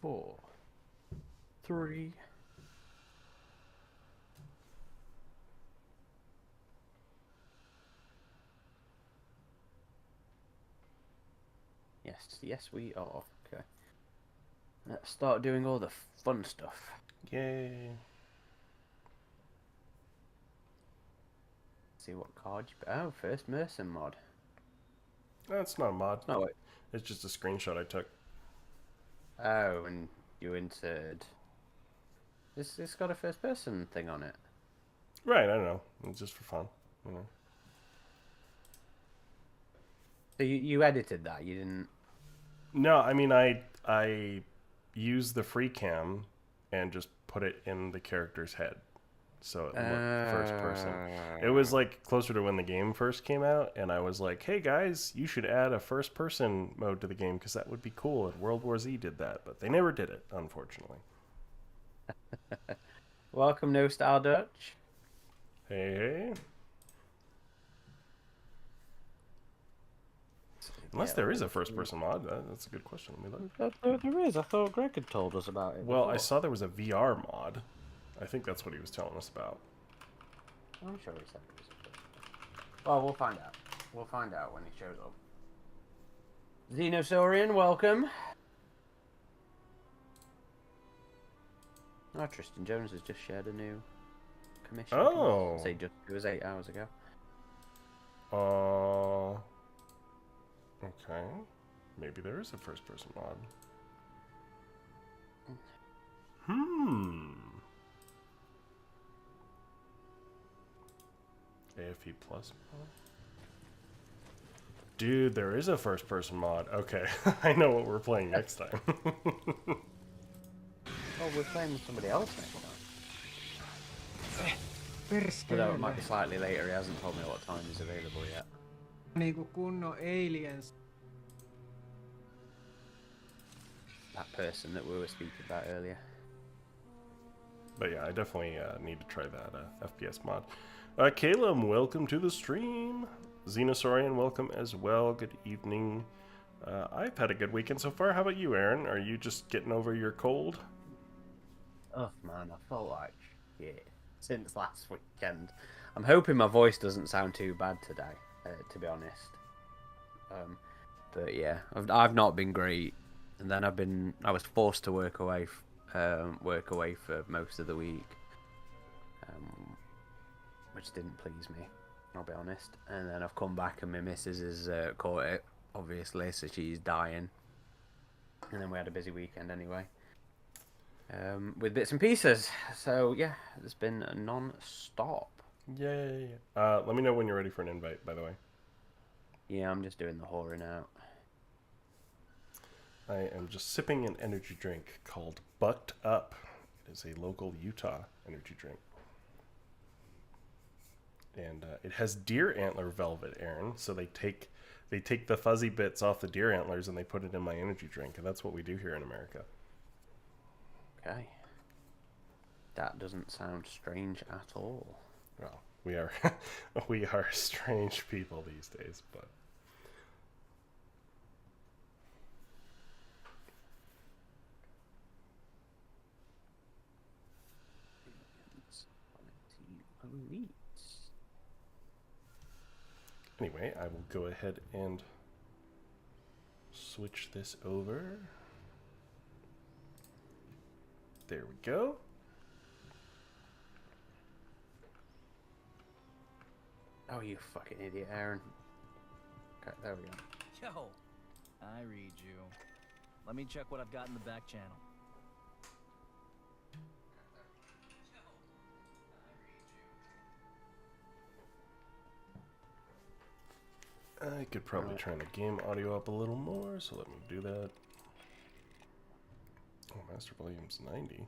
4, 3. Yes, we are. Okay. Let's start doing all the fun stuff. Yay. See what card you... Oh, first Mercer mod. That's not a mod. No, wait. It's just a screenshot I took. Oh, and you entered... It's got a first person thing on it. Right, I don't know. It's just for fun, you know. So you edited that, you didn't... No, I mean I used the free cam and just put it in the character's head. So it looked first person. It was like closer to when the game first came out, and I was like, "Hey guys, you should add a first person mode to the game because that would be cool." And World War Z did that, but they never did it, unfortunately. Welcome, No Style Dutch. Hey. Unless there is a first person mod, that's a good question. Let me look. There is. I thought Greg had told us about it. Well, before. I saw there was a VR mod. I think that's what he was telling us about. I'm sure he said it was. Well, we'll find out. We'll find out when he shows up. Xenosaurian, welcome. Oh, Tristan Jones has just shared a new commission. Oh. Say just it was 8 hours ago. Okay. Maybe there is a first person mod. AFE Plus mod? Dude, there is a first person mod. Okay, I know what we're playing next time. Oh, we're playing with somebody else next time. Although it might be slightly later, he hasn't told me what time is available yet. Niinku kunnon aliens. That person that we were speaking about earlier. But yeah, I definitely need to try that FPS mod. Caleb, welcome to the stream. Xenosaurian, welcome as well. Good evening. I've had a good weekend so far. How about you, Aaron? Are you just getting over your cold? Oh man, I felt like shit since last weekend. I'm hoping my voice doesn't sound too bad today, to be honest. But yeah, I've not been great, and then I was forced to work away for most of the week, which didn't please me, I'll be honest. And then I've come back and my missus has caught it, obviously, so she's dying. And then we had a busy weekend anyway. With bits and pieces. So yeah, it's been non-stop. Yay. Let me know when you're ready for an invite, by the way. Yeah, I'm just doing the whoring out. I am just sipping an energy drink called Bucked Up. It is a local Utah energy drink. And it has deer antler velvet, Aaron. So they take the fuzzy bits off the deer antlers and they put it in my energy drink. And that's what we do here in America. Okay. That doesn't sound strange at all. Well, we are we are strange people these days, but anyway, I will go ahead and switch this over. There we go. Oh, you fucking idiot, Aaron. Okay, there we go. Yo, I read you. Let me check what I've got in the back channel. I could probably turn the game audio up a little more, so let me do that. Oh, master volume's 90.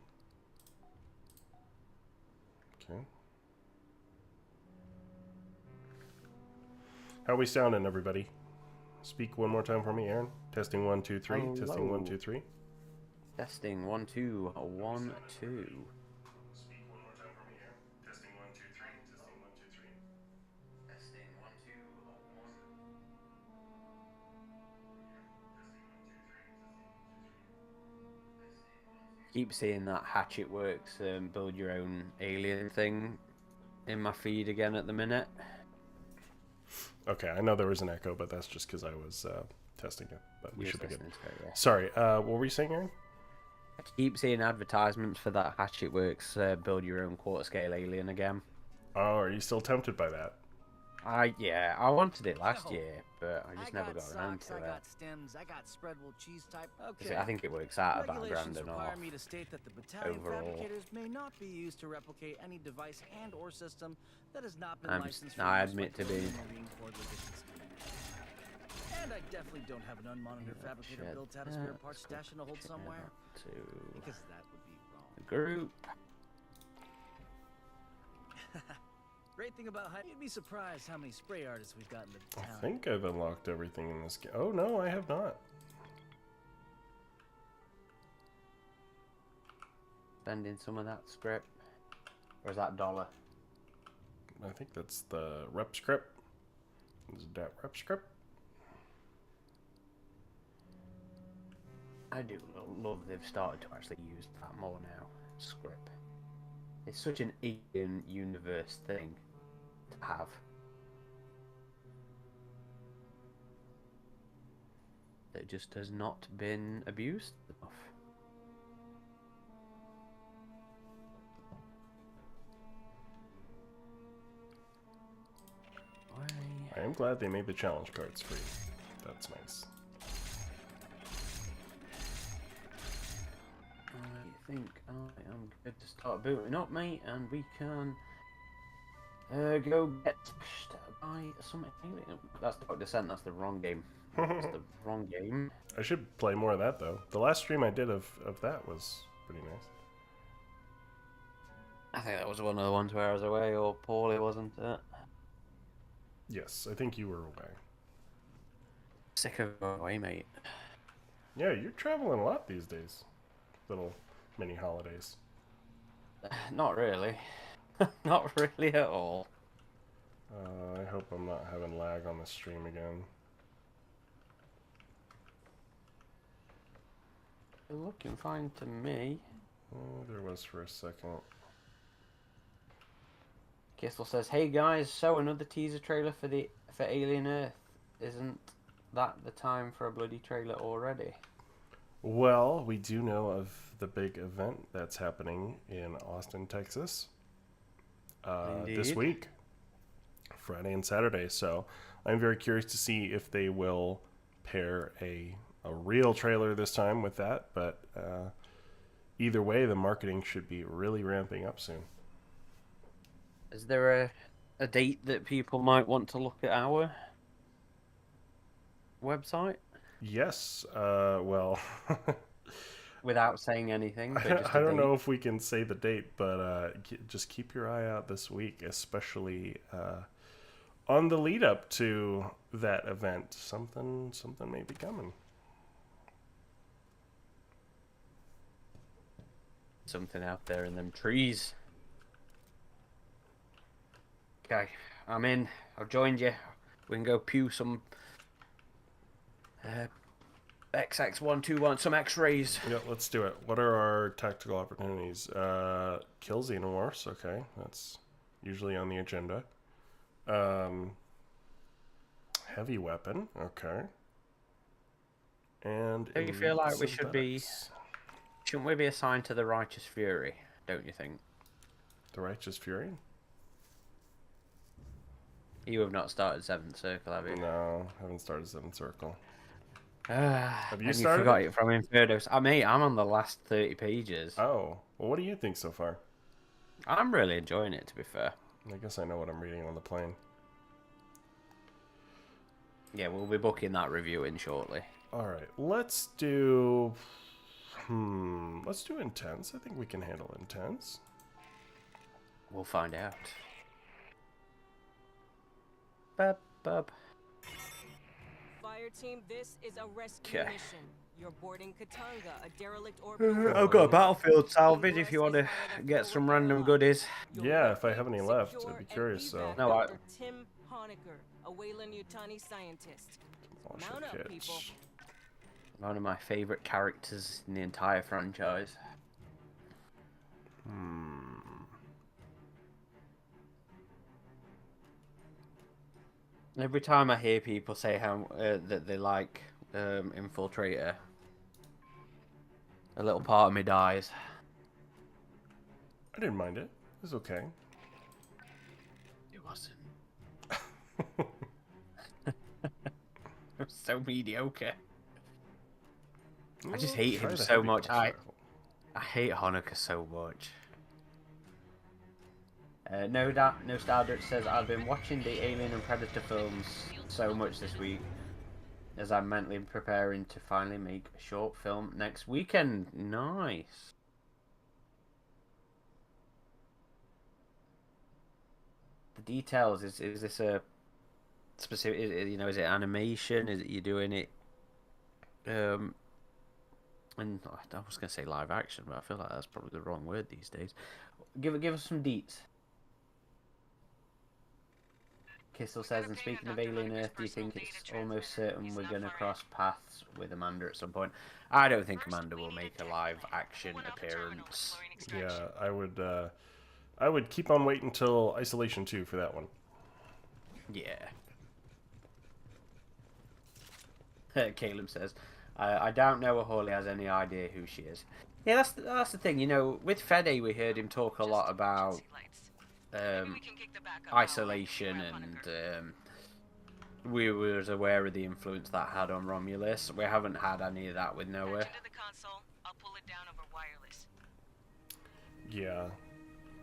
Okay. How are we sounding, everybody? Speak one more time for me, Aaron. Testing 1, 2, 3. Hello. Testing 1, 2, 3. Testing 1, 2, 1, 2. Speak one more time for me, Aaron. Testing 1, 2, 3. Testing 1, 2, 3. Testing 1, 2, 1. keep seeing that Hatchet Works build your own alien thing in my feed again at the minute. Okay, I know there was an echo, but that's just because I was testing it. But we Just should be good. listening to it, yeah. Sorry, what were you saying, Aaron? I keep seeing advertisements for that Hatchet Works build your own quarter scale alien again. Oh, are you still tempted by that? I wanted it last year, but I just never got around to I it. got stems, I got spreadable cheese type. Okay. I think it works out about Regulations $1,000 and require off. me to state that the battalion overall. fabricators may not be used to replicate any device and/or system that has not been licensed. I use admit by to being. Marine Corps logistics. And I definitely don't have an unmonitored fabricator built out of spare parts stashed in a hold somewhere. Because that would be wrong. Group. Great thing about height, you'd be surprised how many spray artists we've got in the I town. think I've unlocked everything in this game. Oh, no, I have not. Spending some of that script. Or is that dollar? I think that's the rep script. Is that rep script? I do love they've started to actually use that more now. Script. It's such an alien universe thing to have. That just has not been abused enough. I am glad they made the challenge cards free. That's nice. I think I am good to start booting up, mate, and we can go get smashed by some alien. That's Dark Descent, that's the wrong game. That's the wrong game. I should play more of that, though. The last stream I did of that was pretty nice. I think that was one of the ones where I was away, or poorly, wasn't it? Yes, I think you were away. Sick of going away, mate. Yeah, you're traveling a lot these days. Little mini holidays. Not really. Not really at all. I hope I'm not having lag on the stream again. You're looking fine to me. Oh, there was for a second. Kissel says, "Hey guys, so another teaser trailer for Alien Earth. Isn't that the time for a bloody trailer already?" Well, we do know of the big event that's happening in Austin, Texas. This Indeed. week, Friday and Saturday. So I'm very curious to see if they will pair a real trailer this time with that. But either way, the marketing should be really ramping up soon. Is there a date that people might want to look at our website? Yes. Well, Without saying anything. But just I a don't date. know if we can say the date, but just keep your eye out this week, especially on the lead up to that event. Something may be coming. Something out there in them trees. Okay, I'm in. I've joined you. We can go pew some XX121, some X-rays. Yeah, let's do it. What are our tactical opportunities? Kill xenomorphs. Okay, that's usually on the agenda. Heavy weapon. Okay. And Do you feel like we should be? synthetics. Shouldn't we be assigned to the Righteous Fury? Don't you think? The Righteous Fury? You have not started Seventh Circle, have you? No, haven't started Seventh Circle. Have you you started forgot it? it from Infernos? I'm on the last 30 pages. Oh, well, what do you think so far? I'm really enjoying it, to be fair. I guess I know what I'm reading on the plane. Yeah, we'll be booking that review in shortly. All right, let's do. Let's do intense. I think we can handle intense. We'll find out. Bub, bub. Fireteam, this is a rescue Okay. mission. You're boarding Katanga, a derelict orbital. I've got a battlefield salvage if you want to get some random goodies. Yeah, if I have any left, I'd be curious, so. No, I- Dr. Tim Honecker, a Weyland-Yutani scientist. Launcher Mount up, kit. people. One of my favourite characters in the entire franchise. Every time I hear people say how that they like Infiltrator, a little part of me dies. I didn't mind it. It was okay. It wasn't. It was so mediocre. I just hate him so much. I hate Hanukkah so much. No Stardirt says, I've been watching the Alien and Predator films so much this week as I'm mentally preparing to finally make a short film next weekend. Nice. The details, is this a specific, you know, is it animation? Is it you doing it and I was going to say live action, but I feel like that's probably the wrong word these days. Give us some deets. Kissel says, and speaking of Alien Earth, do you think it's almost certain we're going to cross paths with Amanda at some point? I don't think Amanda will make a live action appearance. Yeah, I would keep on waiting until Isolation 2 for that one. Yeah. Caleb says, I don't know if Hawley has any idea who she is. Yeah, that's the thing. You know, with Fede, we heard him talk a lot about Isolation, and we were aware of the influence that had on Romulus. We haven't had any of that with Noah. Yeah.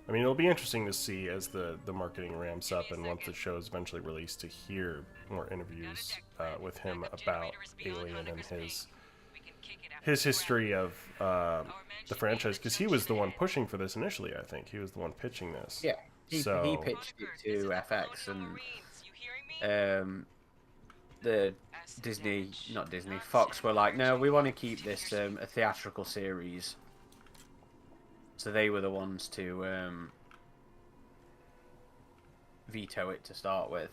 I mean, it'll be interesting to see as the marketing ramps up and once the show is eventually released to hear more interviews with him about Alien and his history of the franchise, because he was the one pushing for this initially. I think he was the one pitching this. Yeah, he pitched it to FX, and the Fox were like, no, we want to keep this a theatrical series. So they were the ones to veto it to start with.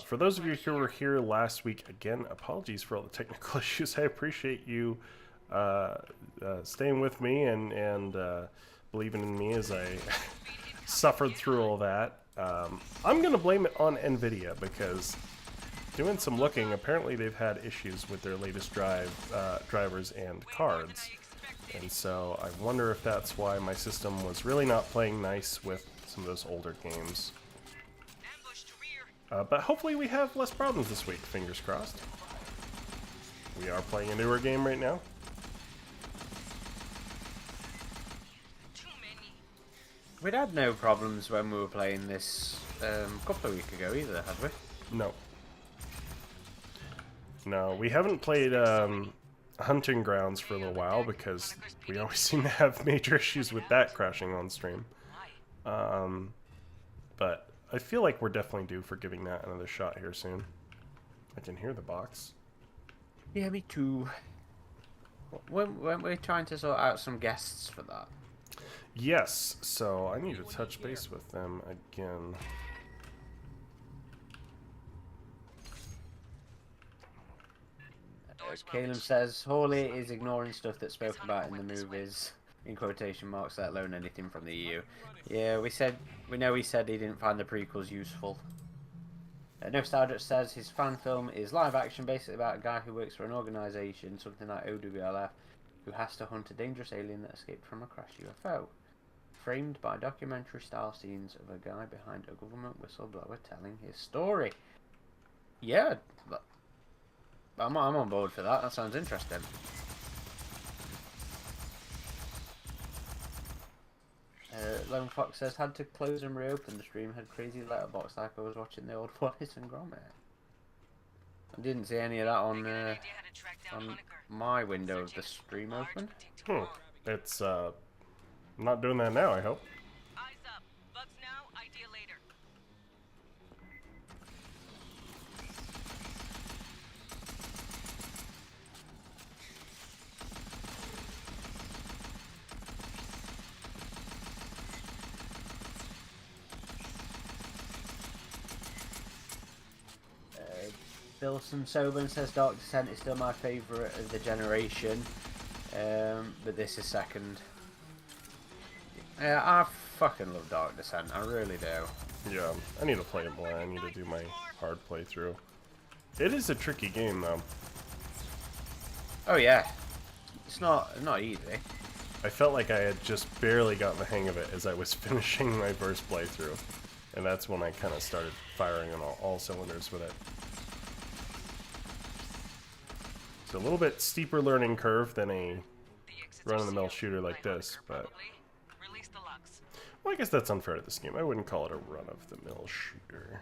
For those of you who were here last week, again, apologies for all the technical issues. I appreciate you staying with me and believing in me as I suffered through all that. I'm going to blame it on NVIDIA because doing some looking, apparently they've had issues with their latest drivers and cards. And so I wonder if that's why my system was really not playing nice with some of those older games. But hopefully we have less problems this week, fingers crossed. We are playing a newer game right now. We'd had no problems when we were playing this a couple of weeks ago either, had we? No. No, we haven't played Hunting Grounds for a little while because we always seem to have major issues with that crashing on stream. But I feel like we're definitely due for giving that another shot here soon. I can hear the box. Yeah, me too. Weren't we trying to sort out some guests for that? Yes, so I need to touch base with them again. Caleb says Hawley is ignoring stuff that's spoken about in the movies, in quotation marks, let alone anything from the EU. Yeah, we know he said he didn't find the prequels useful. No Stardust says his fan film is live action, basically about a guy who works for an organisation, something like OWLF, who has to hunt a dangerous alien that escaped from a crashed UFO. Framed by documentary style scenes of a guy behind a government whistleblower telling his story. Yeah, I'm on board for that. That sounds interesting. Lone Fox says, had to close and reopen the stream, had crazy letterbox like I was watching the old Wallace and Gromit. I didn't see any of that on my window of the stream open. It's not doing that now, I hope. Eyes up. Bugs now, idea later. Bilson Soben says Dark Descent is still my favourite of the generation, but this is second. Yeah, I fucking love Dark Descent. I really do. Yeah, I need to play it more. I need to do my hard playthrough. It is a tricky game, though. Oh yeah, it's not easy. I felt like I had just barely gotten the hang of it as I was finishing my first playthrough. And that's when I kind of started firing on all cylinders with it. It's a little bit steeper learning curve than a run-of-the-mill shooter like this, but... Well, I guess that's unfair to this game. I wouldn't call it a run-of-the-mill shooter.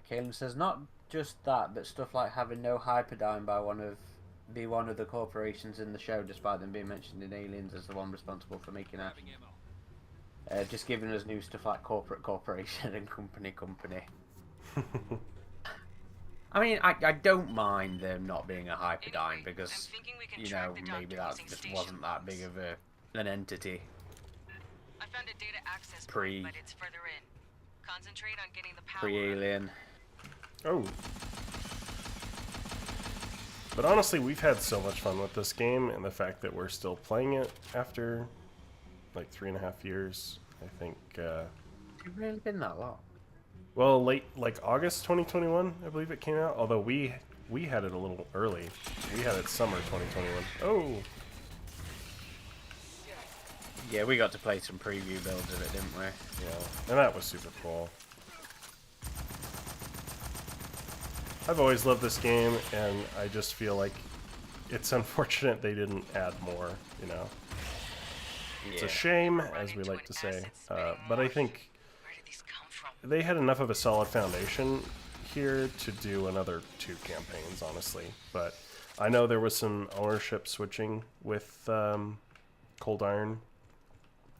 Caleb says not just that, but stuff like having no hyperdyne by one of the corporations in the show, despite them being mentioned in Aliens as the one responsible for making it. Just giving us new stuff like corporation and company. I mean, I don't mind them not being a hyperdyne because, you know, maybe that just wasn't that big of an entity. I found a data access Pre- point, but it's further in. Concentrate on getting the power. Pre-Alien. Oh. But honestly, we've had so much fun with this game, and the fact that we're still playing it after like 3.5 years, I think. It's really been that long. Well, late, like August 2021, I believe it came out. Although we had it a little early. We had it summer 2021. Oh. Yeah, we got to play some preview builds of it, didn't we? Yeah, and that was super cool. I've always loved this game, and I just feel like it's unfortunate they didn't add more, you know. It's a shame, as we like to say, but I think they had enough of a solid foundation here to do another 2 campaigns, honestly. But I know there was some ownership switching with Cold Iron,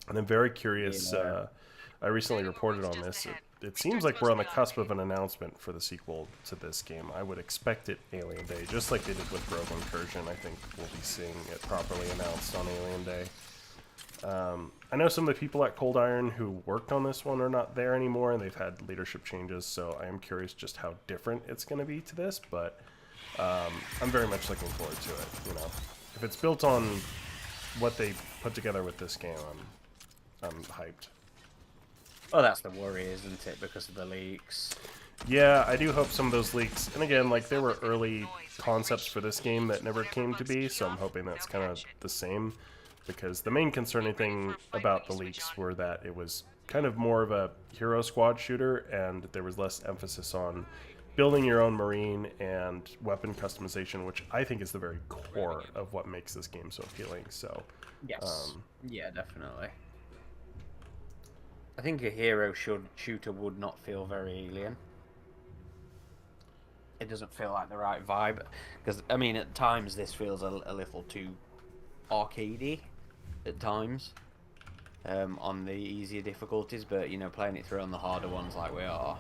and I'm very curious. I recently reported on this. It seems like we're on the cusp of an announcement for the sequel to this game. I would expect it Alien Day, just like they did with Rogue Incursion. I think we'll be seeing it properly announced on Alien Day. I know some of the people at Cold Iron who worked on this one are not there anymore, and they've had leadership changes, so I am curious just how different it's going to be to this, but I'm very much looking forward to it, you know. If it's built on what they put together with this game, I'm hyped. Oh, that's the worry, isn't it, because of the leaks? Yeah, I do hope some of those leaks, and again, like, there were early concepts for this game that never came to be, so I'm hoping that's kind of the same, because the main concerning thing about the leaks were that it was kind of more of a hero squad shooter, and there was less emphasis on building your own marine and weapon customization, which I think is the very core of what makes this game so appealing, so... Yes. Yeah, definitely. I think a hero shooter would not feel very Alien. It doesn't feel like the right vibe. Because, I mean, at times this feels a little too arcadey at times on the easier difficulties, but, you know, playing it through on the harder ones like we are,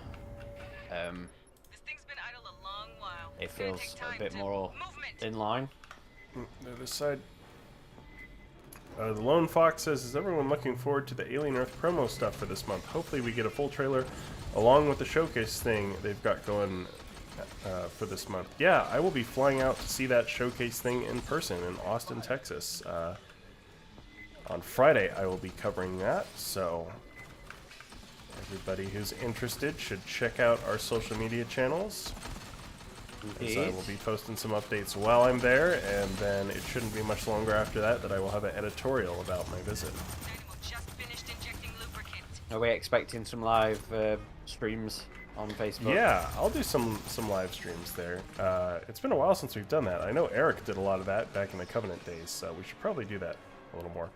This thing's been idle a long while. it feels a bit more in line. The other side. The Lone Fox says, is everyone looking forward to the Alien Earth promo stuff for this month? Hopefully we get a full trailer along with the showcase thing they've got going for this month. Yeah, I will be flying out to see that showcase thing in person in Austin, Texas. On Friday I will be covering that, so everybody who's interested should check out our social media channels. As I will be posting some updates while I'm there, and then it shouldn't be much longer after that that I will have an editorial about my visit. Are we expecting some live streams on Facebook? Yeah, I'll do some live streams there. It's been a while since we've done that. I know Eric did a lot of that back in the Covenant days, so we should probably do that a little more.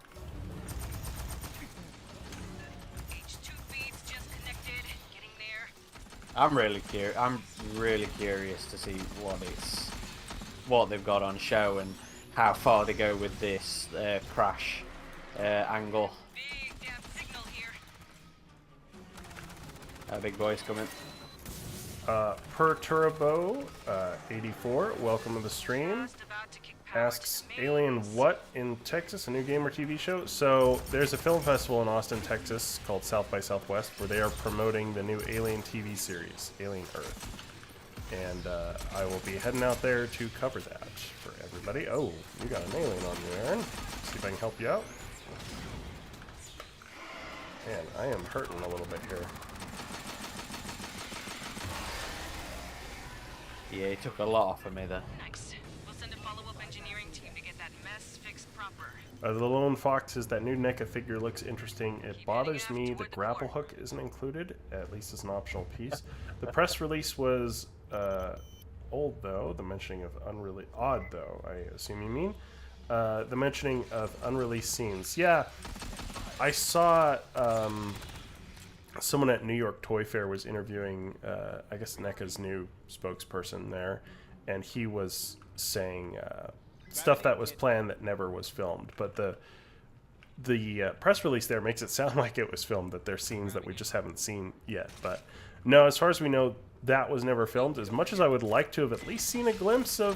I'm really curious to see what they've got on show and how far they go with this crash angle. Big boys coming. Per Turbo 84, welcome to the stream. Asks Alien what in Texas, a new game or TV show? So there's a film festival in Austin, Texas called South by Southwest where they are promoting the new Alien TV series, Alien Earth. And I will be heading out there to cover that for everybody. Oh, you got an alien on you, Aaron. See if I can help you out. Man, I am hurting a little bit here. Yeah, he took a lot off of me there. Next, we'll send a follow-up engineering team to get that mess fixed proper. The Lone Fox says that new NECA figure looks interesting. It bothers me the grapple hook isn't included, at least as an optional piece. The press release was old, though. The mentioning of odd, though, I assume you mean. The mentioning of unreleased scenes. Yeah, I saw someone at New York Toy Fair was interviewing, I guess, NECA's new spokesperson there, and he was saying stuff that was planned that never was filmed. But the press release there makes it sound like it was filmed, that there's scenes that we just haven't seen yet. But no, as far as we know, that was never filmed. As much as I would like to have at least seen a glimpse of,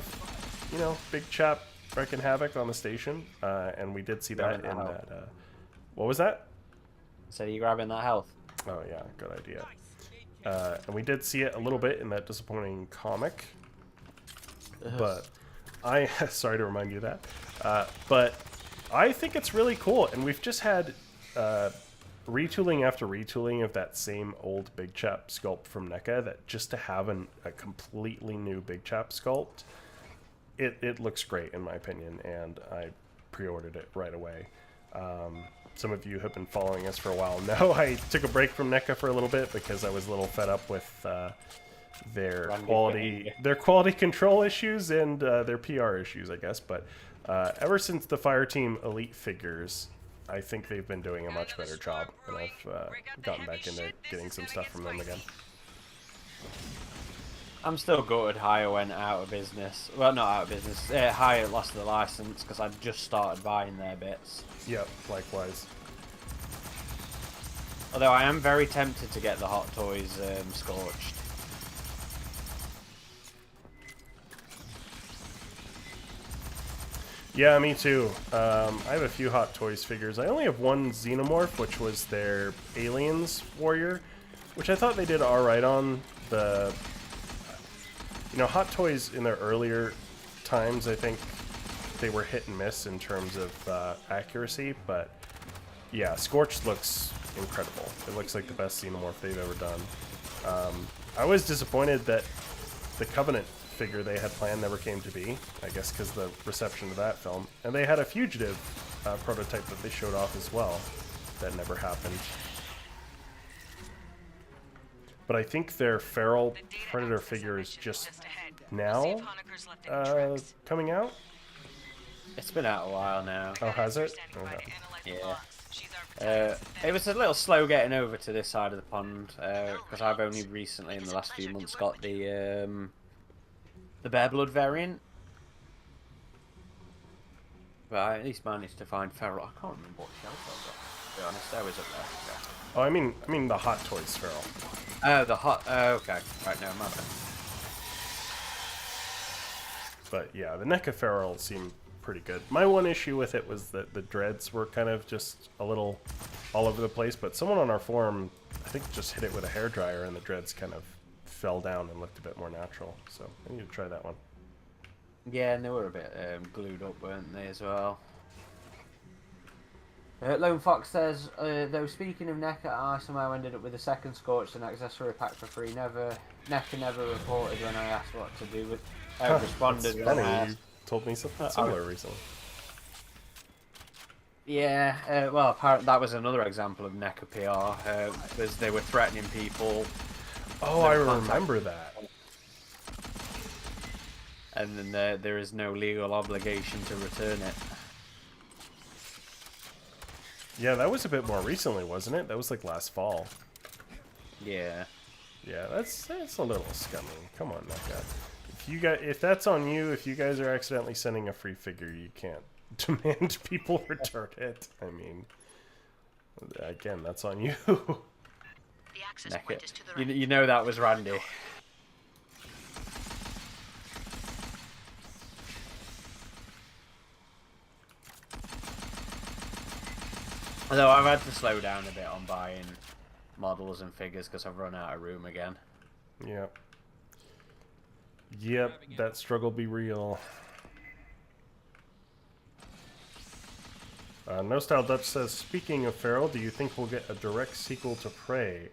you know, Big Chap wreaking havoc on the station, and we did see that in that. What was that? So you grabbing that health? Oh yeah, good idea. And we did see it a little bit in that disappointing comic. But sorry to remind you of that. But I think it's really cool, and we've just had retooling after retooling of that same old Big Chap sculpt from NECA. That just to have a completely new Big Chap sculpt, it looks great in my opinion, and I pre-ordered it right away. Some of you have been following us for a while know I took a break from NECA for a little bit because I was a little fed up with their quality control issues and their PR issues, I guess. But ever since the Fireteam Elite figures, I think they've been doing a much better job, and I've gotten back into getting some stuff from them again. I'm still gutted Hire went out of business. Well, not out of business. Hire lost the license because I just started buying their bits. Yep, likewise. Although I am very tempted to get the Hot Toys Scorched. Yeah, me too. I have a few Hot Toys figures. I only have one Xenomorph, which was their Aliens Warrior, which I thought they did alright on. The... You know, Hot Toys in their earlier times, I think they were hit and miss in terms of accuracy, but yeah, Scorched looks incredible. It looks like the best Xenomorph they've ever done. I was disappointed that the Covenant figure they had planned never came to be, I guess because the reception of that film. And they had a Fugitive prototype that they showed off as well that never happened. But I think their Feral Predator figure is just now coming out. It's been out a while now. Oh, has it? Okay. Yeah. It was a little slow getting over to this side of the pond because I've only recently, in the last few months, got the Bear Blood variant. But I at least managed to find Feral. I can't remember what shelf I got, to be honest. I was up there. Yeah. Oh, I mean the Hot Toys Feral. Oh, the hot. Okay, right now, my bad. But yeah, the NECA Feral seemed pretty good. My one issue with it was that the dreads were kind of just a little all over the place. But someone on our forum, I think, just hit it with a hairdryer, and the dreads kind of fell down and looked a bit more natural. So I need to try that one. Yeah, and they were a bit glued up, weren't they, as well? Lone Fox says, though speaking of NECA, I somehow ended up with a second Scorched and accessory pack for free. NECA never reported when I asked what to do with. Responded when I asked. You told me something similar recently. Yeah, well, apparently that was another example of NECA PR, because they were threatening people. Oh, I remember that. And then there is no legal obligation to return it. Yeah, that was a bit more recently, wasn't it? That was like last fall. Yeah. Yeah, that's a little scummy. Come on, NECA. If that's on you, if you guys are accidentally sending a free figure, you can't demand people return it. I mean, again, that's on you. The access point is to the right. You know that was Randy. Although I've had to slow down a bit on buying models and figures because I've run out of room again. Yep. Yep, that struggle be real. No Style Dutch says, speaking of Feral, do you think we'll get a direct sequel to Prey?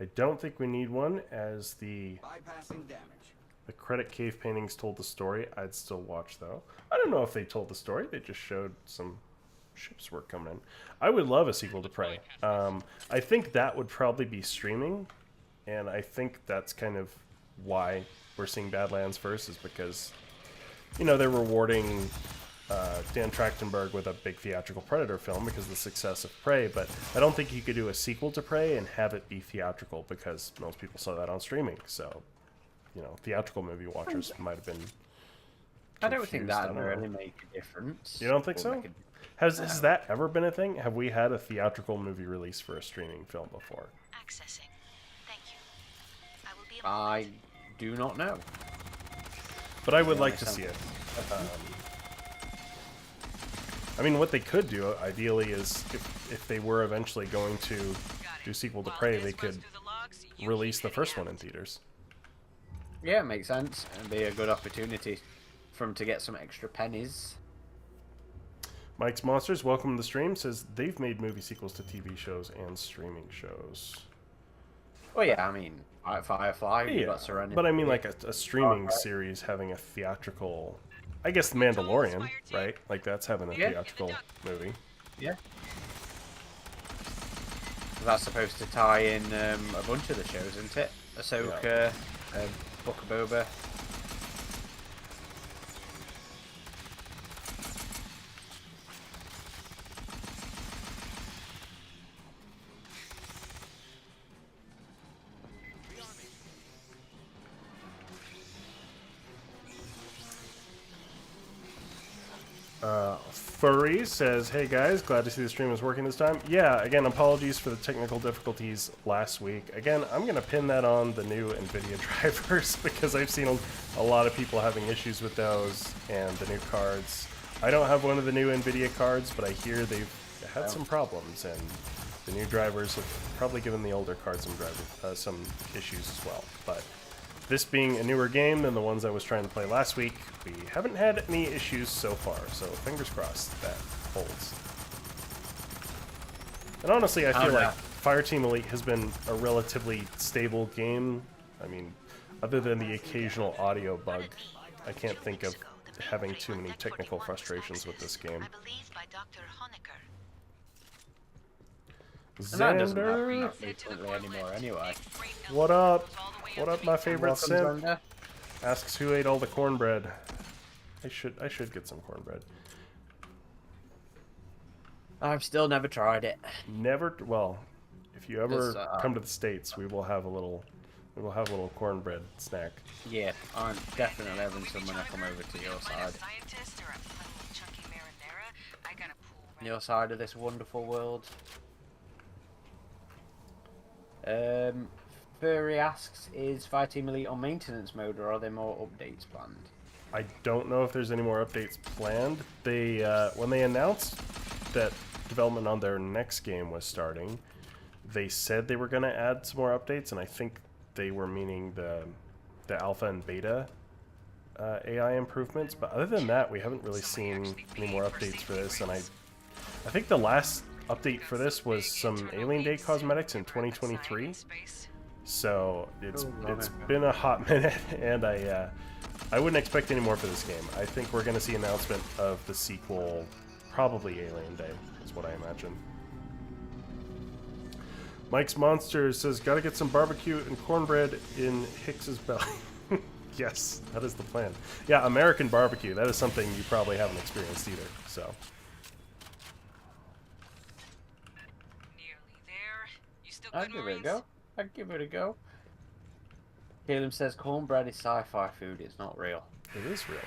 I don't think we need one, as the credit cave paintings told the story. I'd still watch, though. I don't know if they told the story. They just showed some ships work coming in. I would love a sequel to Prey. I think that would probably be streaming, and I think that's kind of why we're seeing Badlands first, is because, you know, they're rewarding Dan Trachtenberg with a big theatrical Predator film because of the success of Prey, but I don't think you could do a sequel to Prey and have it be theatrical, because most people saw that on streaming. So, you know, theatrical movie watchers might have been confused. I don't think that would really make a difference. You don't think so? Has that ever been a thing? Have we had a theatrical movie release for a streaming film before? Accessing. Thank you. I will be I do not know. But I would like to see it. I mean, what they could do, ideally, is if they were eventually going to do sequel to Prey, they could release the first one in theaters. Yeah, it makes sense. It'd be a good opportunity for them to get some extra pennies. Mike's Monsters, welcome to the stream, says they've made movie sequels to TV shows and streaming shows. Well, yeah, I mean, Firefly, Yeah, got Serenity. but I mean, like a streaming series having a theatrical... I guess The Mandalorian, right? Like, that's having a theatrical movie. Yeah. That's supposed to tie in a bunch of the shows, isn't it? Ahsoka, Book of Boba. Furry says, hey guys, glad to see the stream is working this time. Yeah, again, apologies for the technical difficulties last week. Again, I'm going to pin that on the new NVIDIA drivers, because I've seen a lot of people having issues with those and the new cards. I don't have one of the new NVIDIA cards, but I hear they've had some problems, and the new drivers have probably given the older cards some issues as well. But this being a newer game than the ones I was trying to play last week, we haven't had any issues so far, so fingers crossed that holds. And honestly, I feel like Fireteam Elite has been a relatively stable game. I mean, other than the occasional audio bug, I can't think of having too many technical frustrations with this game. Xander, anymore anyway. What up? What up, my favorite simp? Asks who ate all the cornbread. I should get some cornbread. I've still never tried it. Never. Well, if you ever come to the States, we will have a little cornbread snack. Yeah, I'm definitely having some when I come over to your side. Your side of this wonderful world. Furry asks, is Fireteam Elite on maintenance mode, or are there more updates planned? I don't know if there's any more updates planned. They when they announced that development on their next game was starting, they said they were going to add some more updates, and I think they were meaning the alpha and beta AI improvements. But other than that, we haven't really seen any more updates for this. And I think the last update for this was some Alien Day cosmetics in 2023. So it's been a hot minute, and I wouldn't expect any more for this game. I think we're going to see announcement of the sequel, probably Alien Day, is what I imagine. Mike's Monsters says, gotta get some barbecue and cornbread in Hicks's belly. Yes, that is the plan. Yeah, American barbecue. That is something you probably haven't experienced either. So. Nearly there. You still I'll good, give it a Marines? go. I'll give it a go. Caleb says cornbread is sci-fi food. It's not real. It is real.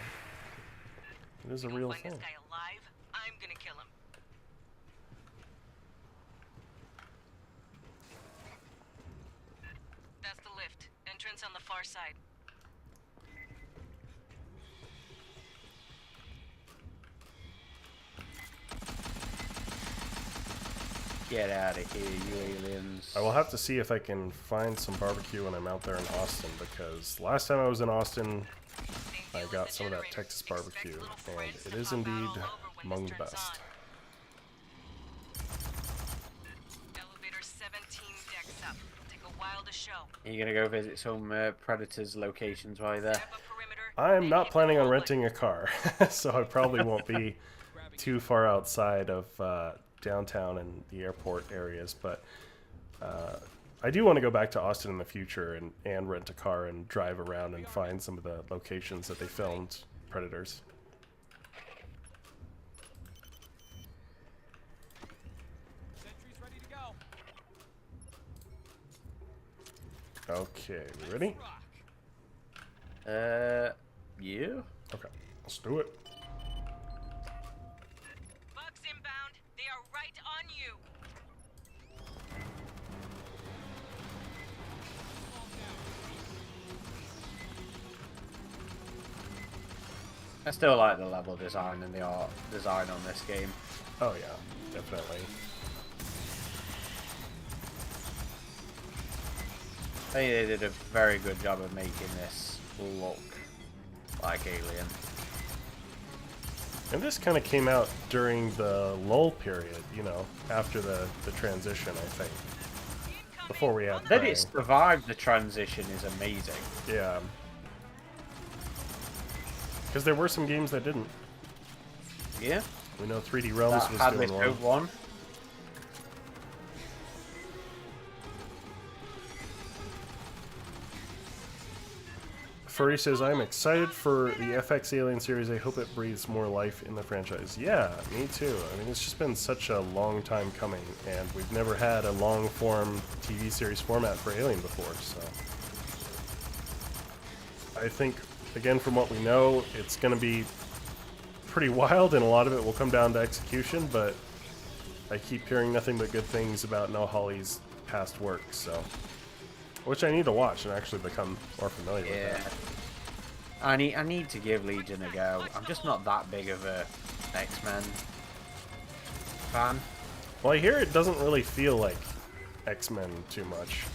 It is a real Find thing. this guy alive, I'm gonna kill him. That's the lift. Entrance on the far side. Get out of here, you aliens. I will have to see if I can find some barbecue when I'm out there in Austin, because last time I was in Austin, I got some of that Texas barbecue, and it is indeed among the best. the show. Are you gonna go visit some predators locations while you're there? Set up a perimeter, I'm then not hit planning the on wall renting a car, so I probably won't be too far outside of downtown and the airport areas. But I do want to go back to Austin in the future and rent a car and drive around and find some of the locations that they filmed Predators. Okay, we ready? Yeah. Okay, let's do it. Bugs inbound. They are right on you. I still like the level design and the art design on this game. Oh yeah, definitely. I think they did a very good job of making this look like Alien. And this kind of came out during the lull period, you know, after the transition, I think. Before we had That it survived the transition is amazing. Yeah. Because there were some games that didn't. Yeah. We know 3D Realms That was had doing this one. one. Furry says, I'm excited for the FX Alien series. I hope it breathes more life in the franchise. Yeah, me too. I mean, it's just been such a long time coming, and we've never had a long-form TV series format for Alien before, so... I think, again, from what we know, it's going to be pretty wild, and a lot of it will come down to execution, but I keep hearing nothing but good things about Noah Hawley's past work, so... Which I need to watch and actually become more familiar with that. I need to give Legion a go. I'm just not that big of a X-Men fan. Well, I hear it doesn't really feel like X-Men too much.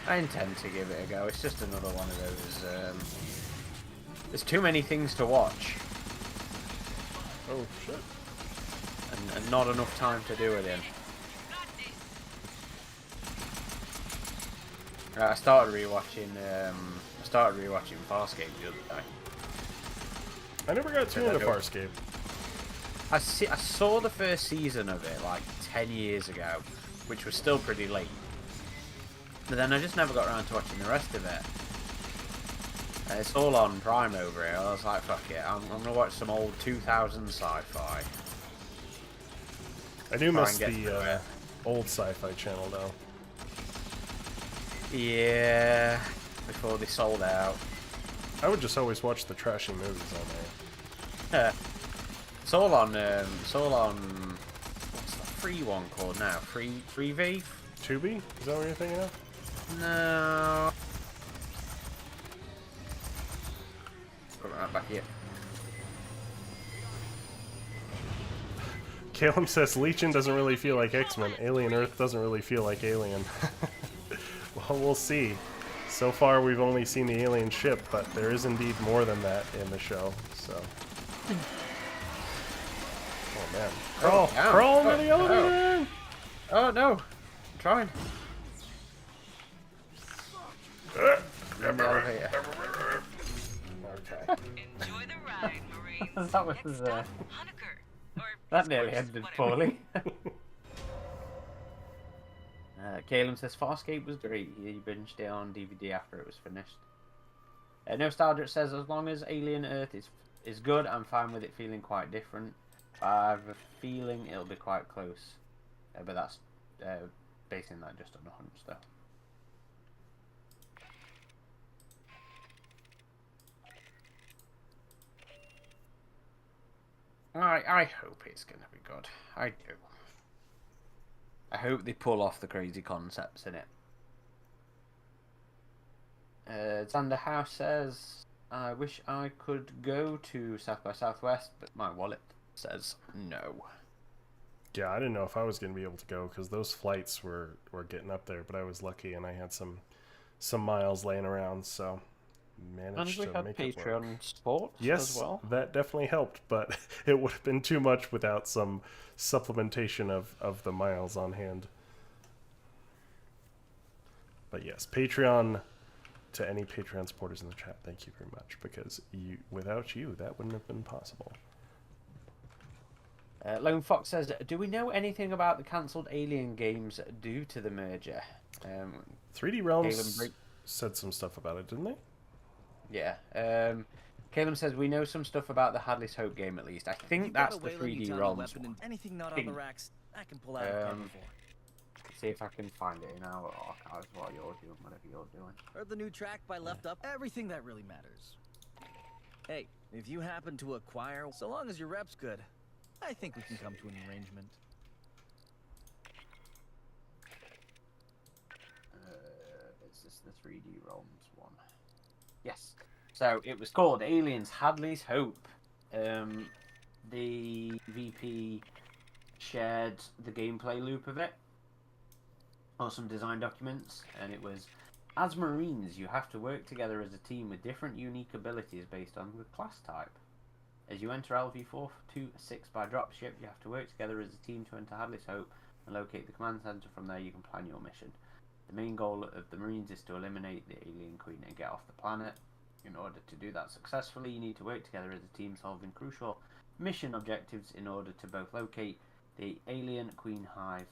I intend to give it a go. It's just another one of those. There's too many things to watch, Oh, shit. and not enough time to do it in. I started rewatching. Farscape the other day. I never got too into Farscape. I saw the first season of it like 10 years ago, which was still pretty late. But then I just never got around to watching the rest of it. It's all on Prime over here. I was like, fuck it, I'm gonna watch some old 2000 sci-fi. I do miss the old sci-fi channel, though. Yeah, before they sold out. I would just always watch the trashy movies on there. It's all on, what's the free one called now? Freevee? Tubi? Is that what you're thinking of? No. Put it right back here. Caleb says Legion doesn't really feel like X-Men. Alien Earth doesn't really feel like Alien. Well, we'll see. So far, we've only seen the alien ship, but there is indeed more than that in the show, so... Oh, man. Crawl! Oh, Crawl into the elevator! Oh, no. I'm trying. In the elevator. Okay. Enjoy the ride, Marines. That was, Next stop, Honecker. Or that nearly Squares, ended whatever. poorly. Caleb says Farscape was great. He binged it on DVD after it was finished. Nostalgic says as long as Alien Earth is good, I'm fine with it feeling quite different. I have a feeling it'll be quite close, but that's basing that just on a hunch, though. I hope it's gonna be good. I do. I hope they pull off the crazy concepts in it. Xander House says, I wish I could go to South by Southwest, but my wallet says no. Yeah, I didn't know if I was going to be able to go, because those flights were getting up there, but I was lucky and I had some miles laying around, so And managed we to had make it work. Patreon support Yes, as well. that definitely helped, but it would have been too much without some supplementation of the miles on hand. But yes, Patreon, to any Patreon supporters in the chat, thank you very much, because without you, that wouldn't have been possible. Lone Fox says, do we know anything about the cancelled Alien games due to the merger? 3D Realms said some stuff about it, didn't they? Yeah. Caleb says, we know some stuff about the Hadley's Hope game at least. I think that's the 3D Realms one. Anything not on the racks, I can pull out a card before. See if I can find it in our archives while you're doing whatever you're doing. Heard the new track by Left Up. Everything that really matters. Hey, if you happen to acquire, so long as your rep's good, I think we can come to an arrangement. Is this the 3D Realms one? Yes. So it was called Aliens Hadley's Hope. The VP shared the gameplay loop of it, or some design documents, and it was, as Marines, you have to work together as a team with different unique abilities based on the class type. As you enter LV-426 by dropship, you have to work together as a team to enter Hadley's Hope and locate the command center. From there, you can plan your mission. The main goal of the Marines is to eliminate the alien queen and get off the planet. In order to do that successfully, you need to work together as a team, solving crucial mission objectives in order to both locate the alien queen hive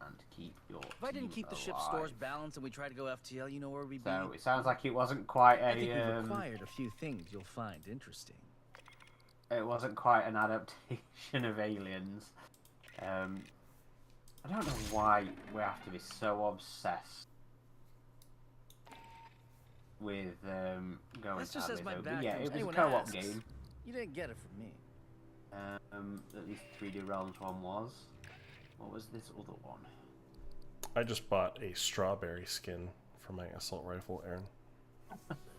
and keep your If I didn't keep the ship's stores balanced and we tried to go FTL, you know where we'd be. So it sounds like it wasn't quite I think a. we've acquired a few things you'll find interesting. It wasn't quite an adaptation of Aliens. I don't know why we have to be so obsessed with going That's to just as my Hadley's Hope. back But yeah, comes. it was a Anyone co-op asks, game. You didn't get it from me. At least 3D Realms one was. What was this other one? I just bought a strawberry skin for my assault rifle, Aaron.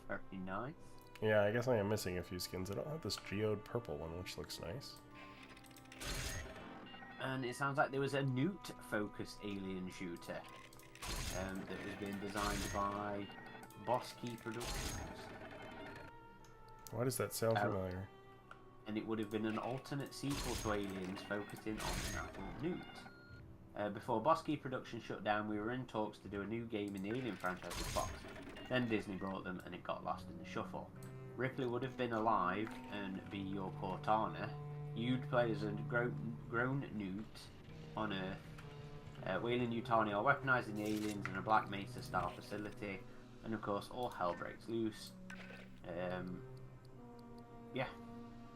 Very nice. Yeah, I guess I am missing a few skins. I don't have this geode purple one, which looks nice. And it sounds like there was a newt-focused alien shooter that was being designed by Boss Key Productions. Why does that sound familiar? And it would have been an alternate sequel to Aliens focusing on an actual newt. Before Boss Key Productions shut down, we were in talks to do a new game in the Alien franchise with Fox. Then Disney brought them and it got lost in the shuffle. Ripley would have been alive and be your Cortana. You'd play as a grown newt on Earth. Wayland Yutani are weaponizing the aliens in a Black Mesa style facility. And of course, all hell breaks loose. Yeah.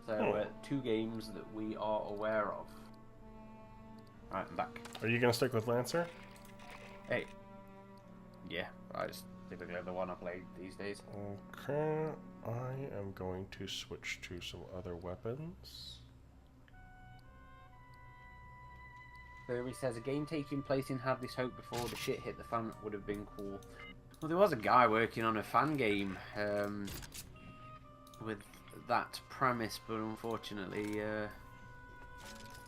So, 2 games that we are aware of. Right, I'm back. Are you going to stick with Lancer? Hey. Yeah, it's typically the one I play these days. Okay, I am going to switch to some other weapons. Furry says, a game taking place in Hadley's Hope before the shit hit the fan would have been cool. Well, there was a guy working on a fan game with that premise, but unfortunately, I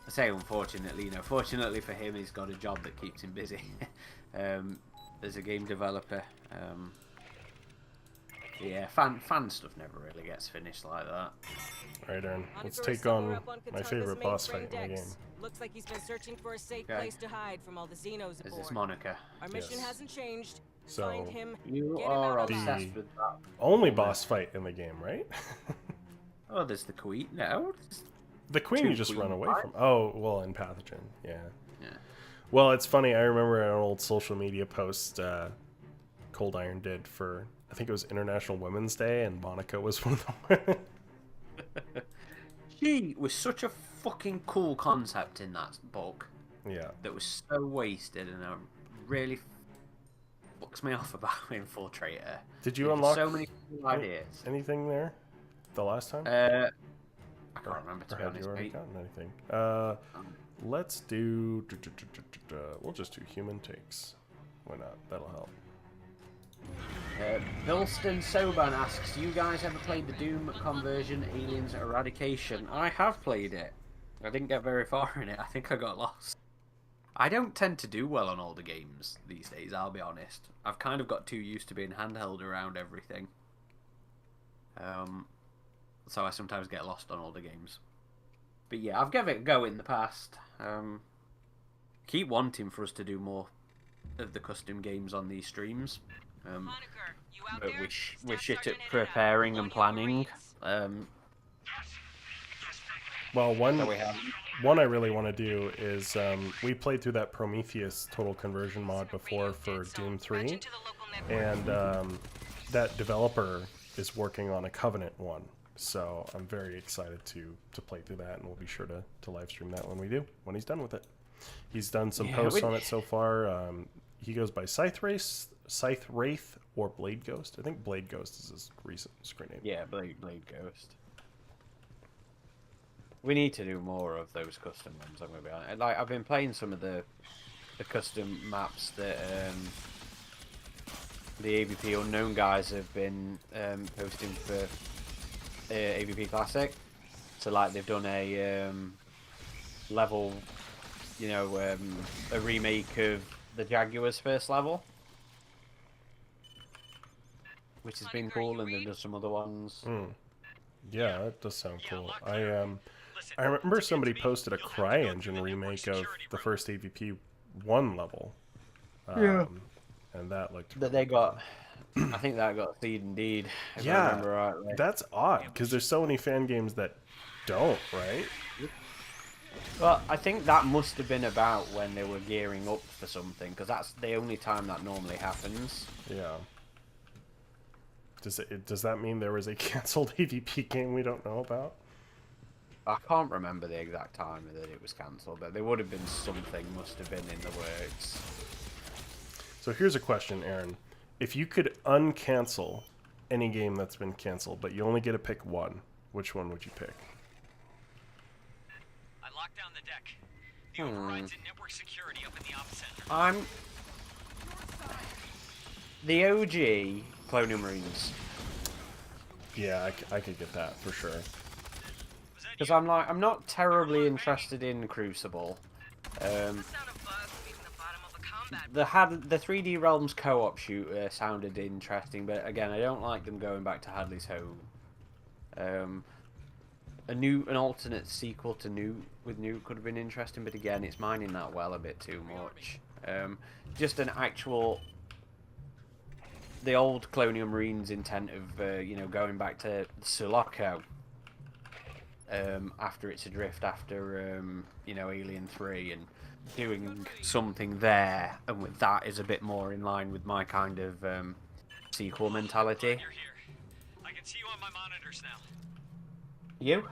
say unfortunately, fortunately for him, he's got a job that keeps him busy. As a game developer. Yeah, fan stuff never really gets finished like that. Alright, Aaron, let's take on my favorite boss fight in the game. Looks like he's been searching for a safe place to hide from all the Xenos aboard. Is this Monica? Our mission hasn't changed. So, Find him, you get him are out obsessed alive. with that. Only boss fight in the game, right? Oh, there's the Queen. No. The Queen Two you just Queen run away fight? from. Oh, well, in Pathogen, yeah. Yeah. Well, it's funny. I remember an old social media post Cold Iron did for, I think it was International Women's Day, and Monica was one of the women. She was such a fucking cool concept in that book. Yeah. That was so wasted, and it really fucks me off about Infiltrator. Did you There's unlock so many cool ideas? anything there the last time? I can't remember, to Or be have honest, you already mate. gotten anything? Let's do... We'll just do human takes. Why not? That'll help. Bilston Soban asks, do you guys ever played the Doom conversion Aliens Eradication? I have played it. I didn't get very far in it. I think I got lost. I don't tend to do well on older games these days, I'll be honest. I've kind of got too used to being handheld around everything. So I sometimes get lost on older games. But yeah, I've given it a go in the past. Keep wanting for us to do more of the custom games on these streams. But we're shit at preparing and planning. Well, one So we have. one I really want to do is we played through that Prometheus total conversion mod before for Doom 3, and that developer is working on a Covenant one. So I'm very excited to play through that, and we'll be sure to live stream that when he's done with it. He's done some posts on it so far. He goes by Scythe Wraith, or Blade Ghost. I think Blade Ghost is his recent screen name. Yeah, Blade Ghost. We need to do more of those custom ones. I'm gonna be honest. Like, I've been playing some of the custom maps that the AVP Unknown guys have been posting for AVP Classic. So like they've done a level, you know, a remake of the Jaguar's first level, which has been cool, and they've done some other ones. Yeah, that does sound cool. I remember somebody posted a CryEngine remake of the first AVP 1 level. And that looked... That they got... I think that got Seed Indeed, if I remember rightly. That's odd, because there's so many fan games that don't, right? Well, I think that must have been about when they were gearing up for something, because that's the only time that normally happens. Yeah. Does that mean there was a cancelled AVP game we don't know about? I can't remember the exact time that it was cancelled, but there would have been something must have been in the works. So here's a question, Aaron. If you could uncancel any game that's been cancelled, but you only get to pick one, which one would you pick? I locked down the deck. The overrides and network security up in the ops center. I'm... The OG Colonial Marines. Yeah, I could get that for sure. Because I'm not terribly interested in Crucible. The 3D Realms co-op shooter sounded interesting, but again, I don't like them going back to Hadley's Home. An alternate sequel to Nuke could have been interesting, but again, it's mining that well a bit too much. Just an actual, the old Colonial Marines intent of you know, going back to Sulaco. After it's adrift, after you know, Alien 3, and doing something there, and with that is a bit more in line with my kind of sequel mentality. You're here. I can see you on my monitors now. You?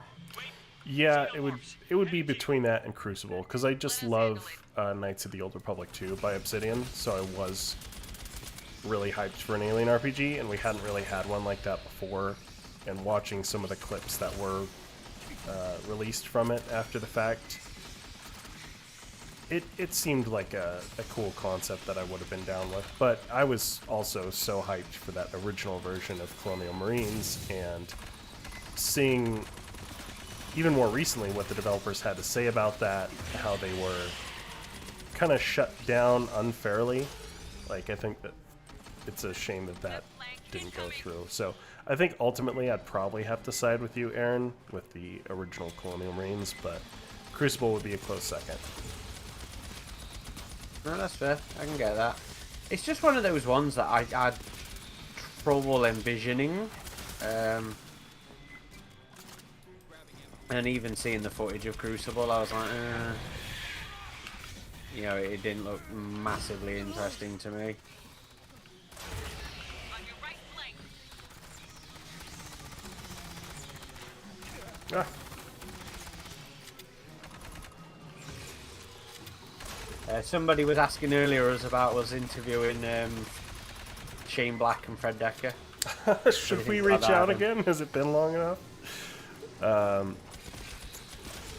Yeah, it would be between that and Crucible, because I just love Knights of the Old Republic 2 by Obsidian, so I was really hyped for an Alien RPG, and we hadn't really had one like that before, and watching some of the clips that were released from it after the fact, it seemed like a cool concept that I would have been down with. But I was also so hyped for that original version of Colonial Marines, and seeing even more recently what the developers had to say about that, how they were kind of shut down unfairly. Like, I think that it's a shame that didn't go through. So I think ultimately I'd probably have to side with you, Aaron, with the original Colonial Marines, but Crucible would be a close second. No, that's fair. I can get that. It's just one of those ones that I had trouble envisioning. And even seeing the footage of Crucible, I was like, you know, it didn't look massively interesting to me. Ah. Somebody was asking earlier about us interviewing Shane Black and Fred Decker. Should we reach out again? Has it been long enough?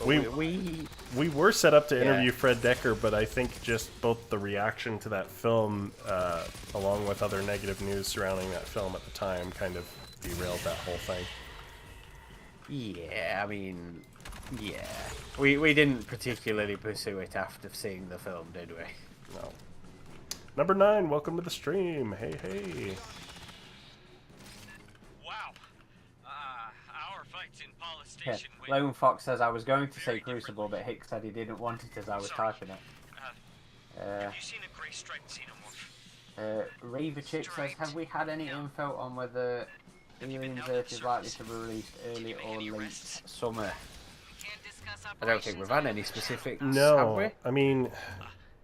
We were set up to interview Fred Decker, but I think just both the reaction to that film, along with other negative news surrounding that film at the time, kind of derailed that whole thing. Yeah, I mean, yeah. We didn't particularly pursue it after seeing the film, did we? No. Number 9, welcome to the stream. Hey, hey. Wow. conversation with Lone Fox says, I was going to say Crucible, but Hicks said he didn't want it as I was typing it. have you seen a gray striped xenomorph? Raver Chick says, have we had any info on whether Aliens Earth is likely to be released early or late summer? I don't think we've had any specifics, have we? No, I mean,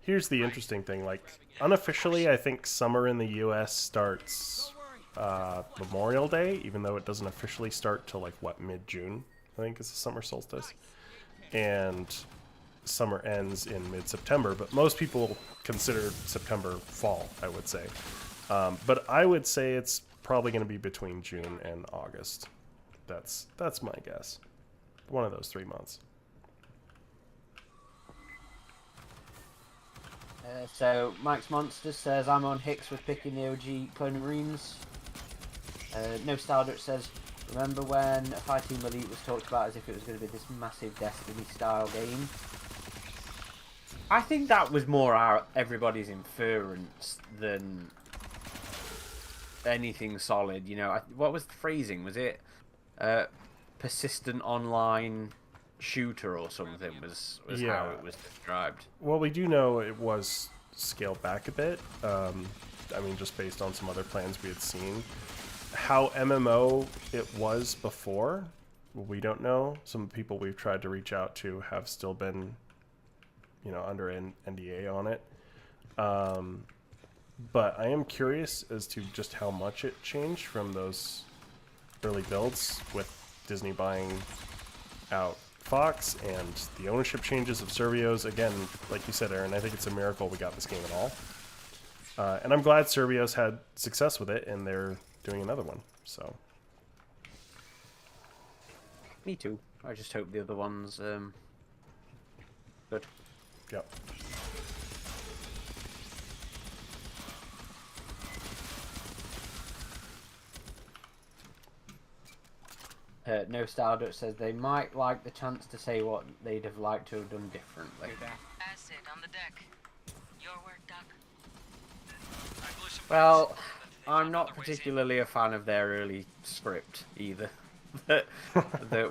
here's the interesting thing. Like, unofficially, I think summer in the U.S. starts Memorial Day, even though it doesn't officially start till like what, mid-June? I think is the summer solstice, and summer ends in mid-September. But most people consider September fall, I would say. But I would say it's probably going to be between June and August. That's my guess. One of those 3 months. So Max Monsters says, I'm on Hicks with picking the OG Clone Marines. No Stardust says, remember when Fireteam Elite was talked about as if it was going to be this massive Destiny style game? I think that was more everybody's inference than anything solid. You know, what was the phrasing? Was it persistent online shooter or something? Was Yeah. how it was described. Well, we do know it was scaled back a bit. I mean, just based on some other plans we had seen. How MMO it was before, we don't know. Some people we've tried to reach out to have still been, you know, under an NDA on it. But I am curious as to just how much it changed from those early builds with Disney buying out Fox and the ownership changes of Servios. Again, like you said, Aaron, I think it's a miracle we got this game at all. And I'm glad Servios had success with it, and they're doing another one. So, Me too. I just hope the other one's good. yep. No Stardust says they might like the chance to say what they'd have liked to have done differently. Acid on the deck. Your work, Doc. Well, I'm not particularly a fan of their early script either that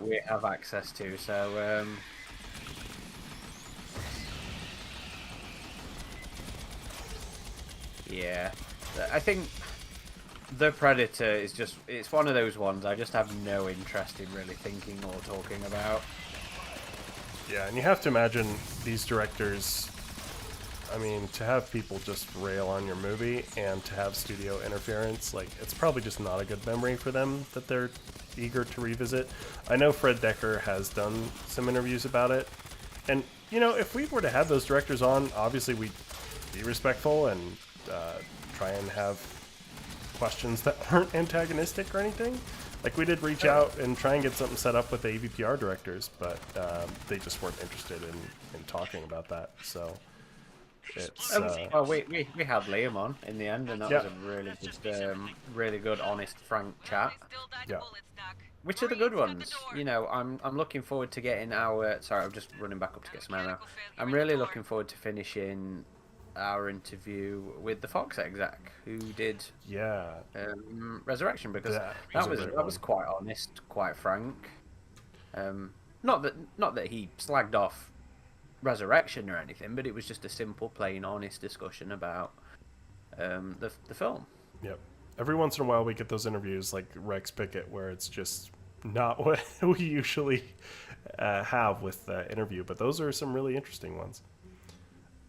we have access to. So yeah, I think The Predator is it's one of those ones I just have no interest in really thinking or talking about. Yeah, and you have to imagine these directors, I mean, to have people just rail on your movie and to have studio interference, like, it's probably just not a good memory for them that they're eager to revisit. I know Fred Decker has done some interviews about it, and, you know, if we were to have those directors on, obviously we'd be respectful and try and have questions that aren't antagonistic or anything. Like, we did reach out and try and get something set up with the AVPR directors, but they just weren't interested in talking about that. So it's Well, we had Liam on in the end, and that Yeah. was a really good, honest, frank chat. Yeah. Which are the good ones? You know, I'm looking forward to getting our. Sorry, I'm just running back up to get some air now. I'm really looking forward to finishing our interview with the Fox exec who did yeah. Resurrection, because That that was a was great that was one. quite honest, quite frank. Not that he slagged off Resurrection or anything, but it was just a simple, plain, honest discussion about the film. Yep. Every once in a while we get those interviews like Rex Pickett where it's just not what we usually have with the interview, but those are some really interesting ones.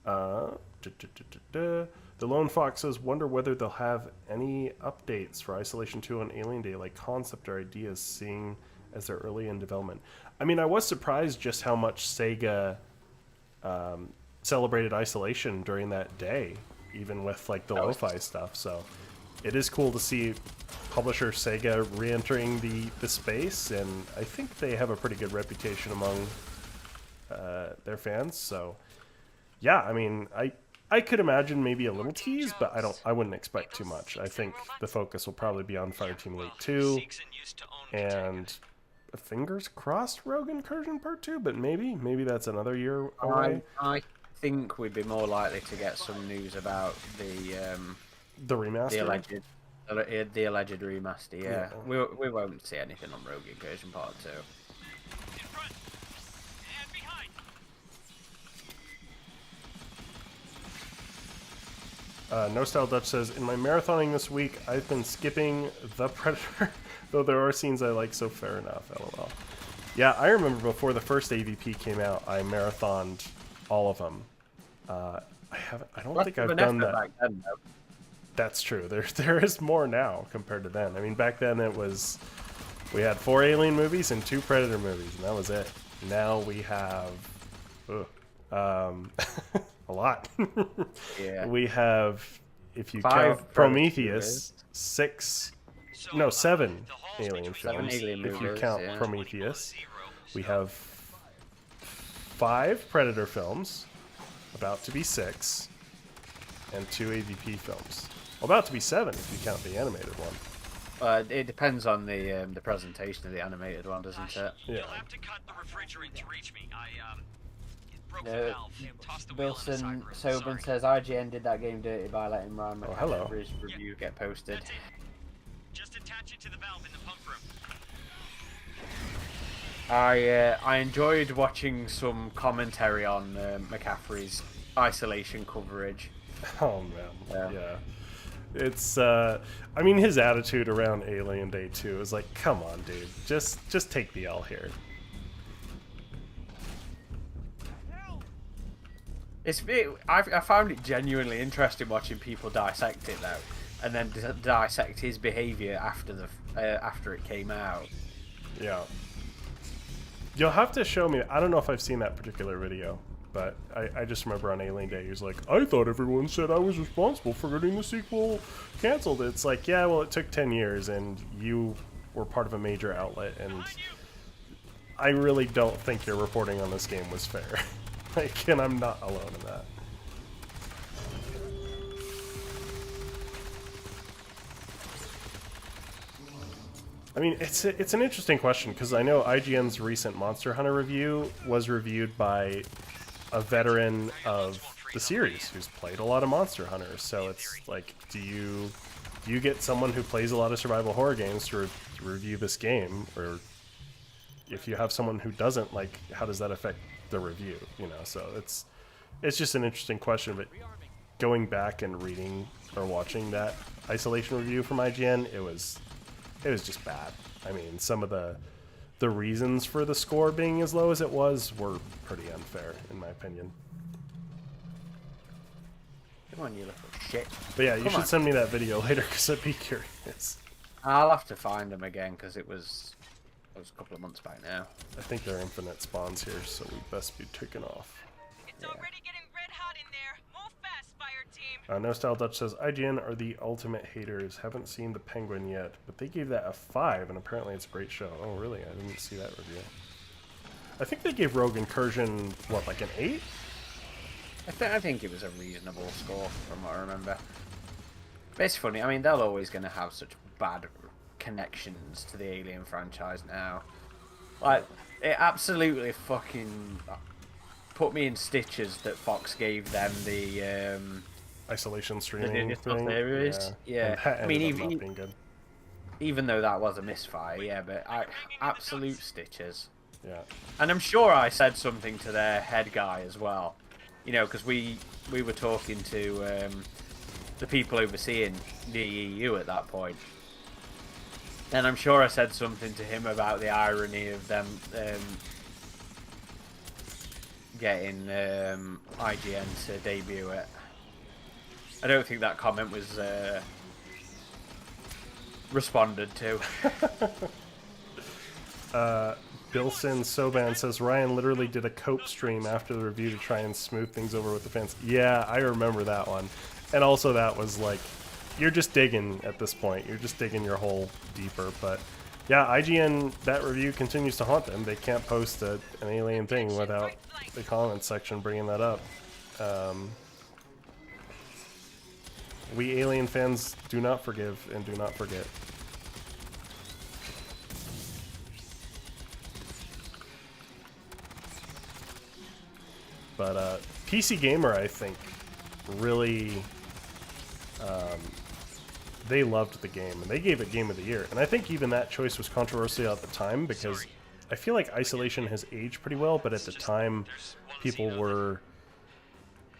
The Lone Fox says, wonder whether they'll have any updates for Isolation 2 on Alien Day, like concept or ideas, seeing as they're early in development. I mean, I was surprised just how much Sega celebrated Isolation during that day, even with like the lo-fi stuff. So it is cool to see publisher Sega re-entering the space, and I think they have a pretty good reputation among their fans. So yeah, I mean, I could imagine maybe a little tease, but I wouldn't expect too much. I think the focus will probably be on Fireteam Elite 2 and fingers crossed Rogue Incursion Part 2, but maybe that's another year away. I think we'd be more likely to get some news about The remaster. the alleged remaster. Yeah, we won't see anything on Rogue Incursion Part 2. In front. And behind. No Style Dutch says, in my marathoning this week, I've been skipping The Predator, though there are scenes I like, so fair enough, lol. Yeah, I remember before the first AVP came out, I marathoned all of them. I don't think I've done that. Back then, though. That's true. There is more now compared to then. I mean, back then it was, we had 4 Alien movies and 2 Predator movies, and that was it. Now we have, a lot. Yeah. We have, if you 5 count Predators. Prometheus, 7 The Alien halls films. between Alien If you movies, count yeah. Prometheus, we have 5 Predator films, about to be 6, and 2 AVP films. Well, about to be 7 if you count the animated one. It depends on the presentation of the animated one, doesn't it? Yeah. You'll have to cut the refrigerant to reach me. I broke the No, valve. Tossed the wheel in the Wilson side room. Sobin Sorry. says IGN did that game dirty by letting Ryan Oh, hello. McCaffrey's review get posted. That's it. Just attach it to the valve in the pump room. I enjoyed watching some commentary on McCaffrey's isolation coverage. Oh man, Yeah. yeah. It's I mean, his attitude around Alien Day 2 is like, come on, dude, just take the L here. I found it genuinely interesting watching people dissect it though, and then dissect his behaviour after it came out. Yeah. You'll have to show me. I don't know if I've seen that particular video, but I just remember on Alien Day, he was like, I thought everyone said I was responsible for getting the sequel canceled. It's like, yeah, well, it took 10 years, and you were part of a major outlet, and I really don't think your reporting on this game was fair. Like, and I'm not alone in that. I mean, it's an interesting question, because I know IGN's recent Monster Hunter review was reviewed by a veteran of the series who's played a lot of Monster Hunter. So it's like, do you get someone who plays a lot of survival horror games to review this game, or if you have someone who doesn't, like, how does that affect the review? You know, so it's just an interesting question. But going back and reading or watching that isolation review from IGN, it was just bad. I mean, some of the reasons for the score being as low as it was were pretty unfair, in my opinion. Come on, you little shit. But yeah, you Come should on. send me that video later, because I'd be curious. I'll have to find them again because it was a couple of months back now. I think they're infinite spawns here, so we'd best be taken off. It's already getting red hot in there. Move fast, Fireteam. No Style Dutch says, IGN are the ultimate haters. Haven't seen The Penguin yet, but they gave that a 5, and apparently it's a great show. Oh, really? I didn't see that review. I think they gave Rogue Incursion, what, like an 8? I think it was a reasonable score from what I remember. But it's funny. I mean, they're always going to have such bad connections to the Alien franchise now. Like, it absolutely fucking put me in stitches that Fox gave them the Isolation the streaming digital thing. series. Yeah. And that I mean, ended up not even being good. even though that was a misfire, yeah, but absolute stitches. Yeah. And I'm sure I said something to their head guy as well. You know, because we were talking to the people overseeing the EU at that point. And I'm sure I said something to him about the irony of them getting IGN to debut it. I don't think that comment was responded to. Bilson Soban says, Ryan literally did a cope stream after the review to try and smooth things over with the fans. Yeah, I remember that one. And also that was like, you're just digging at this point. You're just digging your hole deeper. But yeah, IGN, that review continues to haunt them. They can't post an Alien thing without the comments section bringing that up. We Alien fans do not forgive and do not forget. But PC Gamer, I think, really, they loved the game, and they gave it Game of the Year. And I think even that choice was controversial at the time, because I feel like Isolation has aged pretty well, but at the time, people were.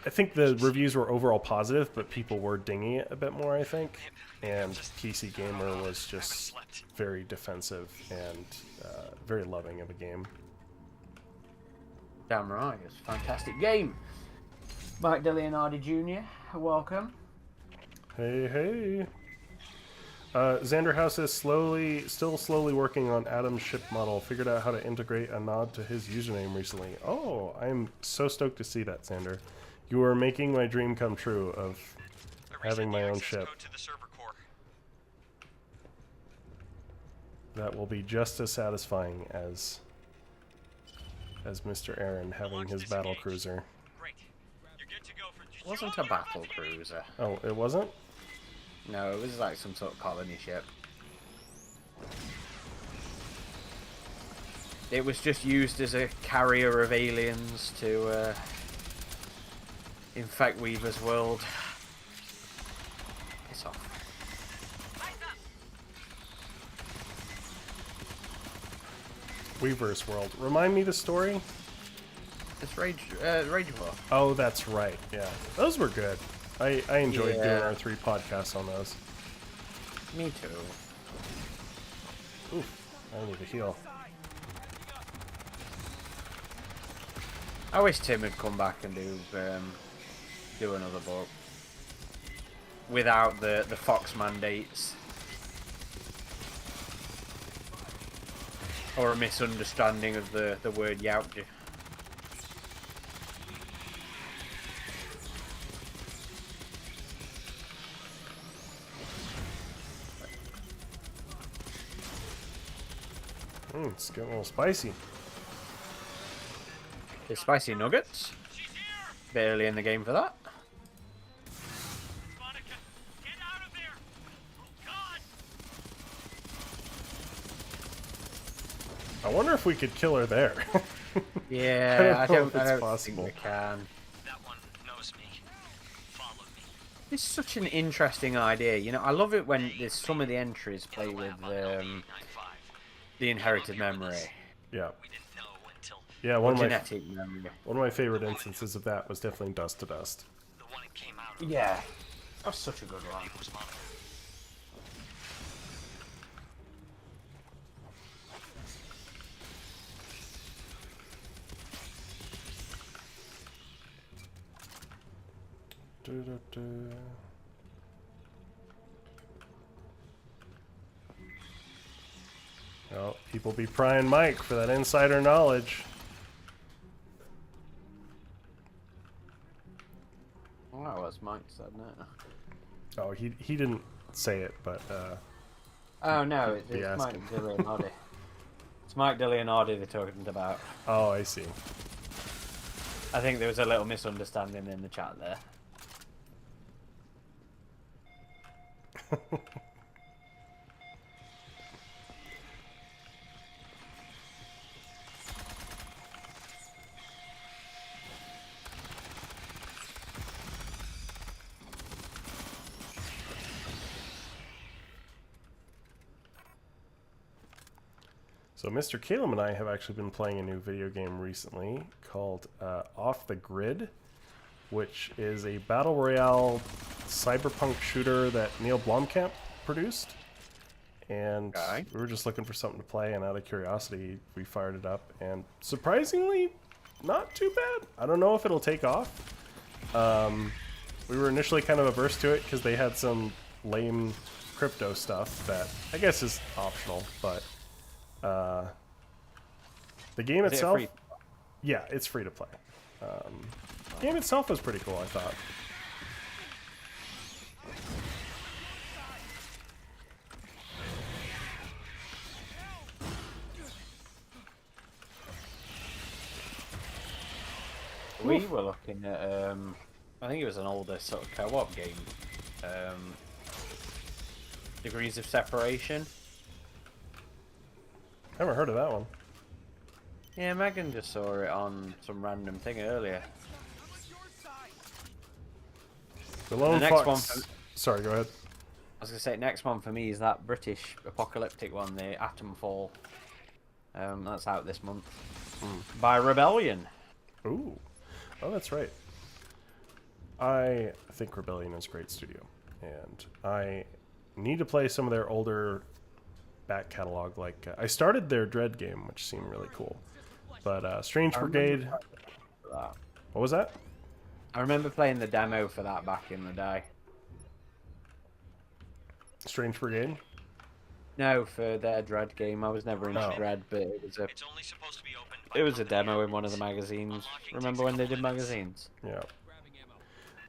I think the reviews were overall positive, but people were dinging it a bit more, I think. And PC Gamer was just very defensive and very loving of a game. Damn right, it's a fantastic game. Mike DeLeonardi Jr., welcome. Hey, hey. Xander House is still slowly working on Adam's ship model. Figured out how to integrate a nod to his username recently. Oh, I'm so stoked to see that, Xander. You are making my dream come true of having my own ship. That will be just as satisfying as Mr. Aaron having his battle cruiser. It wasn't a battle cruiser. Oh, it wasn't? No, it was like some sort of colony ship. It was just used as a carrier of aliens to infect Weaver's world. Piss off. Weaver's world. Remind me the story? It's Rage War. Oh, that's right. Yeah, those were good. I enjoyed doing Yeah. our 3 podcasts on those. Me too. Oof, I need to heal. I wish Tim would come back and do another book without the Fox mandates or a misunderstanding of the word yautja. It's getting a little spicy. The spicy nuggets. Bit early in the game for that. I wonder if we could kill her there. Yeah, I don't know if it's possible. think we can. That one knows me. Follow me. It's such an interesting idea. You know, I love it when there's some of the entries play with the inherited memory. Yeah. We didn't know until Yeah, Or one of genetic memory. my favorite instances of that was definitely Dust to Dust. the one it came out of. Yeah. That's such a good one. It was monitored. Well, people be prying Mike for that insider knowledge. Oh, that was Mike said no. Oh, he didn't say it, but Oh no, it's Be Mike asking. DeLeonardi. It's Mike DeLeonardi they're talking about. oh, I see. I think there was a little misunderstanding in the chat there. So Mr. Caleb and I have actually been playing a new video game recently called Off the Grid, which is a battle royale cyberpunk shooter that Neil Blomkamp produced. And Okay. we were just looking for something to play, and out of curiosity, we fired it up, and surprisingly, not too bad. I don't know if it'll take off. We were initially kind of averse to it because they had some lame crypto stuff that I guess is optional, but the game Is it itself, free? yeah, it's free to play. The game itself was pretty cool, I thought. We were looking at, I think it was an older sort of co-op game. Degrees of Separation. Never heard of that one. Yeah, Megan just saw it on some random thing earlier. The Lone The next Fox. one for- Sorry, go ahead. I was gonna say next one for me is that British apocalyptic one, the Atom Fall. That's out this month by Rebellion. Ooh. Oh, that's right. I think Rebellion is a great studio, and I need to play some of their older back catalog. Like I started their Dread game, which seemed really cool, but Strange Brigade. That. What was that? I remember playing the demo for that back in the day. Strange Brigade. No, for their Dread game. I was never into Oh. Dread, but it was a It's only supposed to be opened by it was a public demo in gatherings. one of the magazines. Unlocking Remember takes when a they couple did minutes. magazines? Yeah.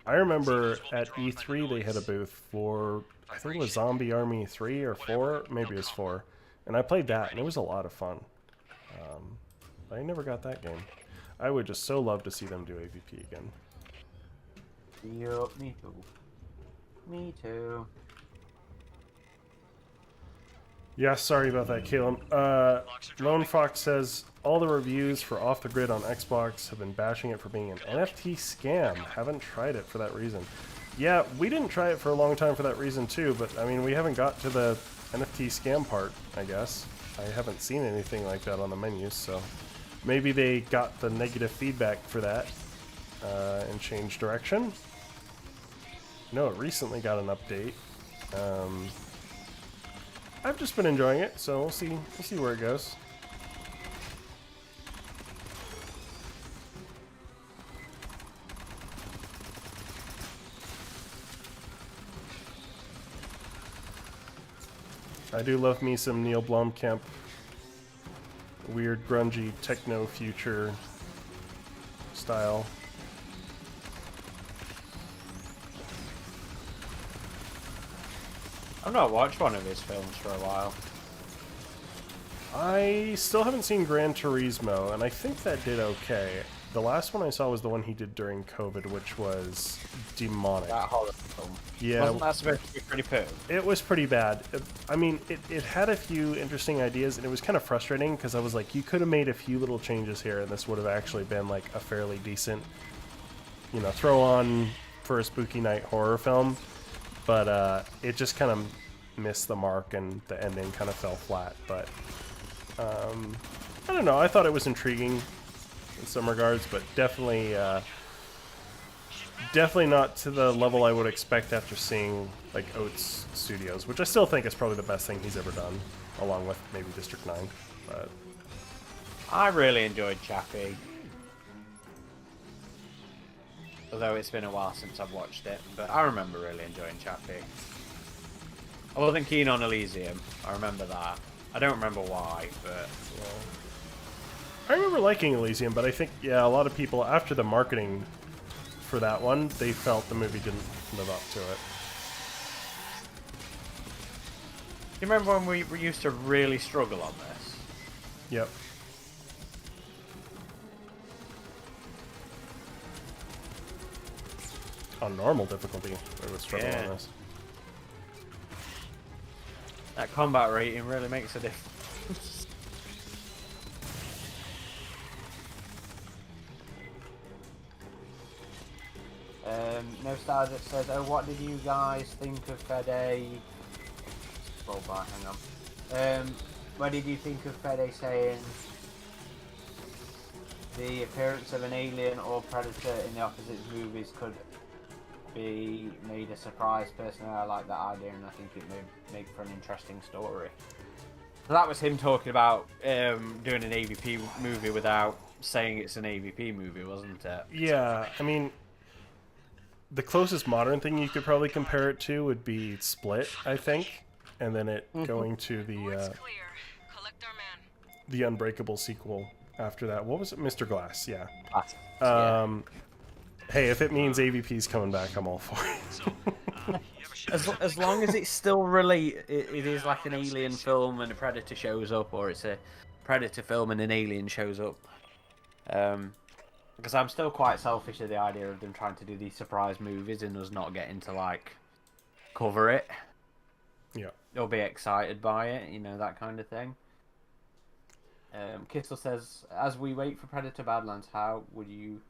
I remember at E3 they had a booth for, I think it was Zombie Army 3 or 4, maybe it was 4, and I played that, and it was a lot of fun. I never got that game. I would just so love to see them do AVP again. Yup, me too. Me too. Yeah, sorry about that, Kalen. Lone Fox says, all the reviews for Off the Grid on Xbox have been bashing it for being an NFT scam. Haven't tried it for that reason. Yeah, we didn't try it for a long time for that reason too, but I mean, we haven't got to the NFT scam part, I guess. I haven't seen anything like that on the menus, so maybe they got the negative feedback for that and changed direction. No, it recently got an update. I've just been enjoying it, so we'll see where it goes. I do love me some Neil Blomkamp, weird grungy techno future style. I've not watched one of his films for a while. I still haven't seen Gran Turismo, and I think that did okay. The last one I saw was the one he did during COVID, which was demonic. That horror film. Yeah, Wasn't that supposed to be pretty poo? it was pretty bad. I mean, it had a few interesting ideas, and it was kind of frustrating because I was like, you could have made a few little changes here, and this would have actually been like a fairly decent, you know, throw on for a spooky night horror film. But it just kind of missed the mark, and the ending kind of fell flat. But I don't know. I thought it was intriguing in some regards, but definitely not to the level I would expect after seeing like Oats Studios, which I still think is probably the best thing he's ever done, along with maybe District 9. But I really enjoyed Chappie. Although it's been a while since I've watched it, but I remember really enjoying Chappie. I wasn't keen on Elysium. I remember that. I don't remember why, but I remember liking Elysium, but I think, yeah, a lot of people, after the marketing for that one, they felt the movie didn't live up to it. you remember when we used to really struggle on this? Yep. On normal difficulty, I would struggle Yeah. on this. That combat rating really makes a difference. Nostalgic says, "Oh, what did you guys think of Fede?" Scroll back, hang on. What did you think of Fede saying the appearance of an alien or predator in the opposite movies could be made a surprise? Personally, I like that idea, and I think it would make for an interesting story. So that was him talking about doing an AVP movie without saying it's an AVP movie, wasn't it? Yeah, I mean, the closest modern thing you could probably compare it to would be Split, I think, and then it going to the Unbreakable sequel after that. What was it? Mr. Glass, yeah. Yeah. Hey, if it means AVP's coming back, I'm all for it. So, you have a ship As long as it's still it is like an alien film and a predator shows up, or it's a predator film and an alien shows up. Because I'm still quite selfish of the idea of them trying to do these surprise movies and us not getting to like cover it. Yeah. Or be excited by it, you know, that kind of thing. Kistel says, as we wait for Predator Badlands, how would you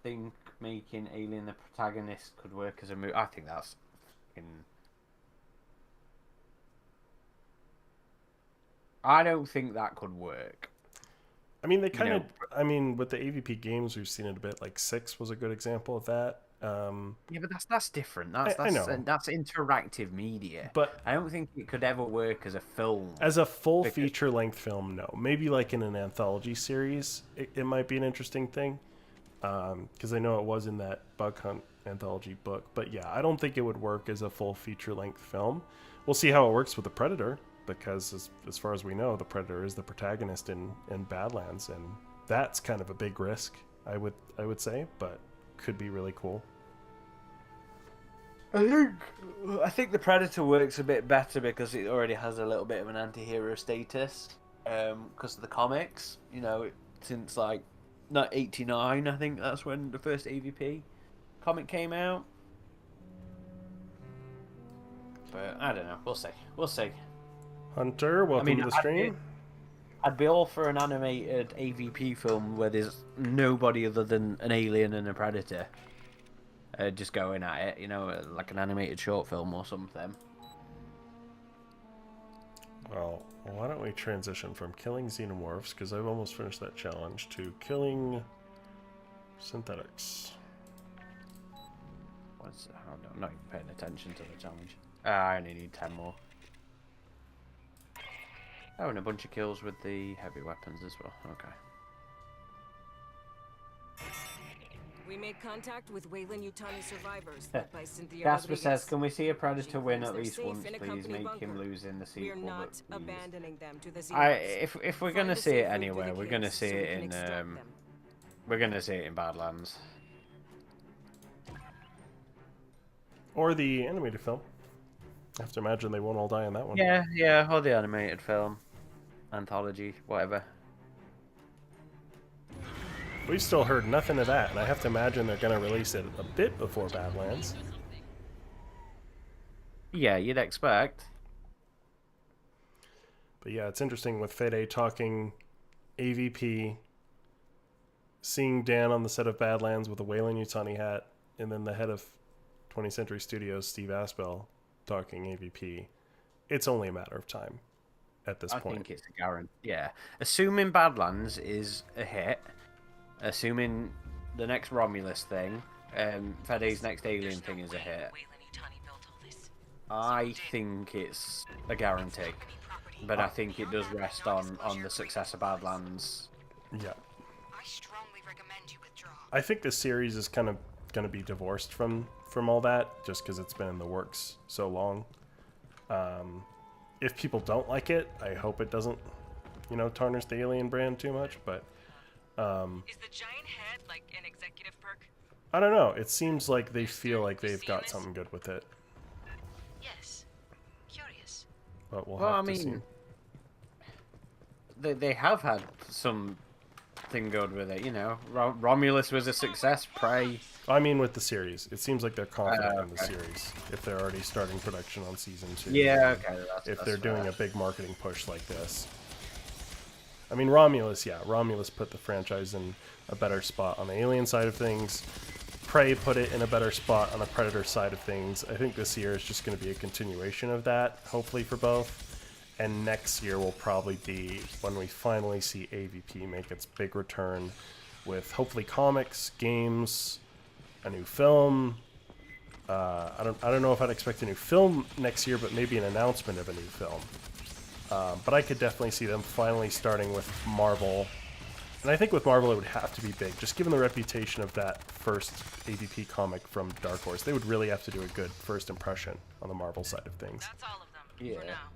think making Alien the protagonist could work as a movie? I think that's fucking... I don't think that could work. I mean, they kind know, of. I mean, with the AVP games, we've seen it a bit. Like 6 was a good example of that. Yeah, but that's different. I know. That's interactive media. But I don't think it could ever work as a film. as a full because- feature-length film, no. Maybe like in an anthology series, it might be an interesting thing. Because I know it was in that Bug Hunt anthology book. But yeah, I don't think it would work as a full feature-length film. We'll see how it works with the Predator, because as far as we know, the Predator is the protagonist in Badlands, and that's kind of a big risk, I would say, but could be really cool. I think the Predator works a bit better because it already has a little bit of an anti-hero status. Because of the comics, you know, since like not 89, I think that's when the first AVP comic came out. But I don't know. We'll see. We'll see. Hunter, welcome to the stream. I'd be all for an animated AVP film where there's nobody other than an alien and a predator just going at it, you know, like an animated short film or something. Well, why don't we transition from killing xenomorphs, because I've almost finished that challenge, to killing synthetics. I'm not even paying attention to the challenge. I only need 10 more. Oh, and a bunch of kills with the heavy weapons as well. Okay. We made contact with Wayland Yutani survivors led by Cynthia Casper Rodriguez. says, can we see a Predator She win claims at they're least safe once, in a please? company Make bunker. him lose in the We sequel. are not but please. abandoning them to the xenomorphs. If we're Find gonna a see safe it route anywhere, through the we're gonna caves see so we it can in extract them. we're gonna see it in Badlands. Or the animated film. I have to imagine they won't all die in that one. Yeah, or the animated film, anthology, whatever. We've still heard nothing of that, and I have to imagine they're going to release it a bit before Badlands. Yeah, you'd expect. But yeah, it's interesting with Fede talking AVP, seeing Dan on the set of Badlands with a Wayland Yutani hat, and then the head of 20th Century Studios, Steve Aspel, talking AVP. It's only a matter of time at this point. I think it's a guarantee. Yeah. Assuming Badlands is a hit, assuming the next Romulus thing, Fede's next Alien thing is a hit, I think it's a guarantee. But I think it does rest on the success of Badlands. Yeah. I strongly recommend you withdraw. I think this series is kind of going to be divorced from all that, just because it's been in the works so long. If people don't like it, I hope it doesn't, tarnish the Alien brand too much, but... Is the giant head like an executive perk? I don't know. It seems like they feel like they've got something good with it. Yes. Curious. But we'll Well, have I to see. mean, they have had something good with it, Romulus was a success. Prey. I mean, with the series, it seems like they're confident in the series. If they're already starting production on season 2. Yeah, okay. If they're doing a big marketing push like this. I mean, Romulus put the franchise in a better spot on the Alien side of things. Prey put it in a better spot on the Predator side of things. I think this year is just going to be a continuation of that, hopefully for both. And next year will probably be when we finally see AVP make its big return with hopefully comics, games, a new film. I don't know if I'd expect a new film next year, but maybe an announcement of a new film. But I could definitely see them finally starting with Marvel. And I think with Marvel it would have to be big, just given the reputation of that first AVP comic from Dark Horse. They would really have to do a good first impression on the Marvel side of things. That's all of them Yeah. for now.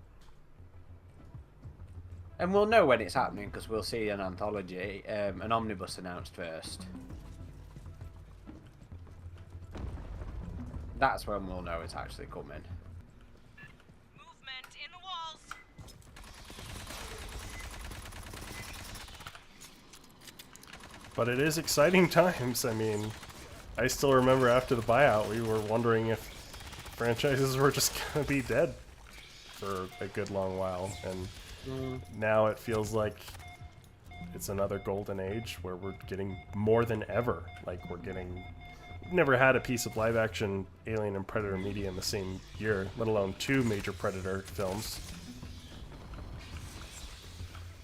And we'll know when it's happening because we'll see an anthology, an omnibus announced first. That's when we'll know it's actually coming. Movement in the walls. But it is exciting times. I mean, I still remember after the buyout, we were wondering if franchises were just going to be dead for a good long while. And now it feels like it's another golden age where we're getting more than ever. Like, we've never had a piece of live action Alien and Predator media in the same year, let alone 2 major Predator films.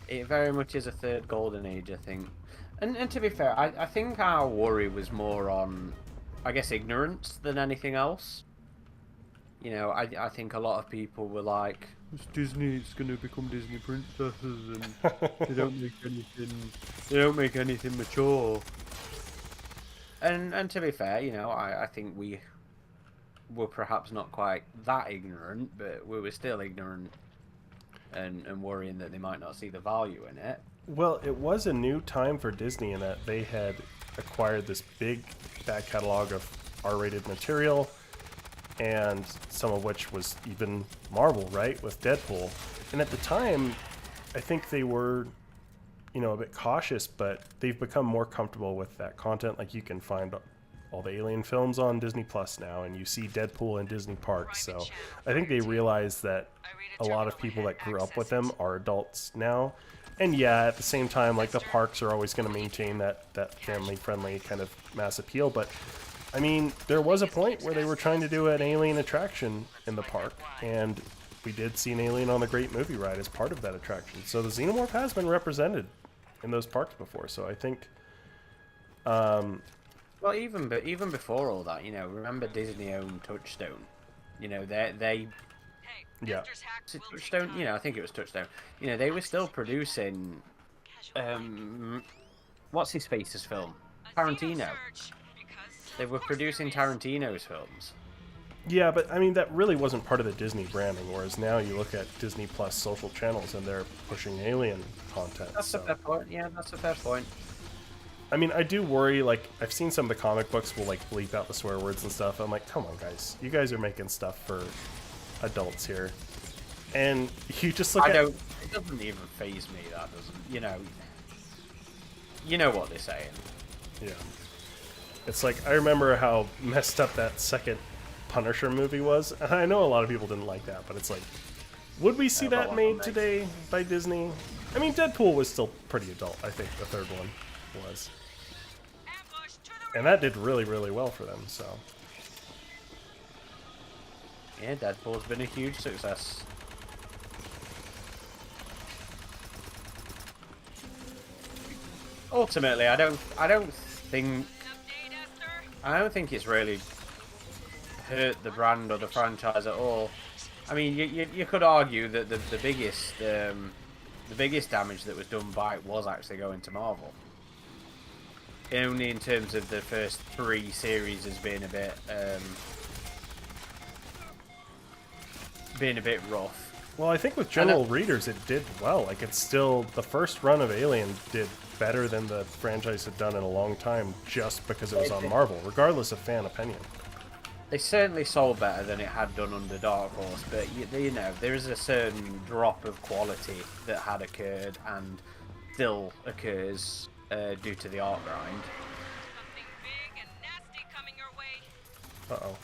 it very much is a third golden age, I think. And to be fair, I think our worry was more on, I guess, ignorance than anything else. You know, I think a lot of people were like, it's Disney, it's gonna become Disney princesses, and they don't make anything mature. And to be fair, you know, I think we were perhaps not quite that ignorant, but we were still ignorant and worrying that they might not see the value in it. Well, it was a new time for Disney in that they had acquired this big back catalog of R-rated material, and some of which was even Marvel, right, with Deadpool. And at the time, I think they were, you know, a bit cautious, but they've become more comfortable with that content. Like, you can find all the Alien films on Disney Plus now, and you see Deadpool in Disney parks. So I think they realize that a lot of people that grew up with them are adults now. And yeah, at the same time, like, the parks are always going to maintain that family-friendly kind of mass appeal. But, I mean, there was a point where they were trying to do an alien attraction in the park, and we did see an alien on the Great Movie Ride as part of that attraction. So the Xenomorph has been represented in those parks before. So I think... well, even before all that, you know, remember Disney owned Touchstone. You know, they yeah. Touchstone, you know, I think it was Touchstone. You know, they were still producing, what's his face's film? Tarantino. They were producing Tarantino's films. Yeah, but I mean, that really wasn't part of the Disney branding, whereas now you look at Disney Plus social channels and they're pushing alien content. That's a fair point. Yeah, that's a fair point. I mean, I do worry, like, I've seen some of the comic books will, like, bleep out the swear words and stuff. I'm like, come on, guys. You guys are making stuff for adults here. And you just look at... it doesn't even faze me, that doesn't. You know what they're saying. Yeah. It's like, I remember how messed up that second Punisher movie was. And I know a lot of people didn't like that, but it's like, would we see that made today by Disney? I mean, Deadpool was still pretty adult, I think the third one was. And that did really, really well for them, so... Yeah, Deadpool's been a huge success. Ultimately, I don't think it's really hurt the brand or the franchise at all. I mean, you could argue that the biggest damage that was done by it was actually going to Marvel. Only in terms of the first 3 series as being a bit rough. Well, I think with general readers it did well. Like, it's still, the first run of Alien did better than the franchise had done in a long time just because it was on Marvel, regardless of fan opinion. They certainly sold better than it had done under Dark Horse, but you know, there is a certain drop of quality that had occurred and still occurs due to the art grind. Uh-oh.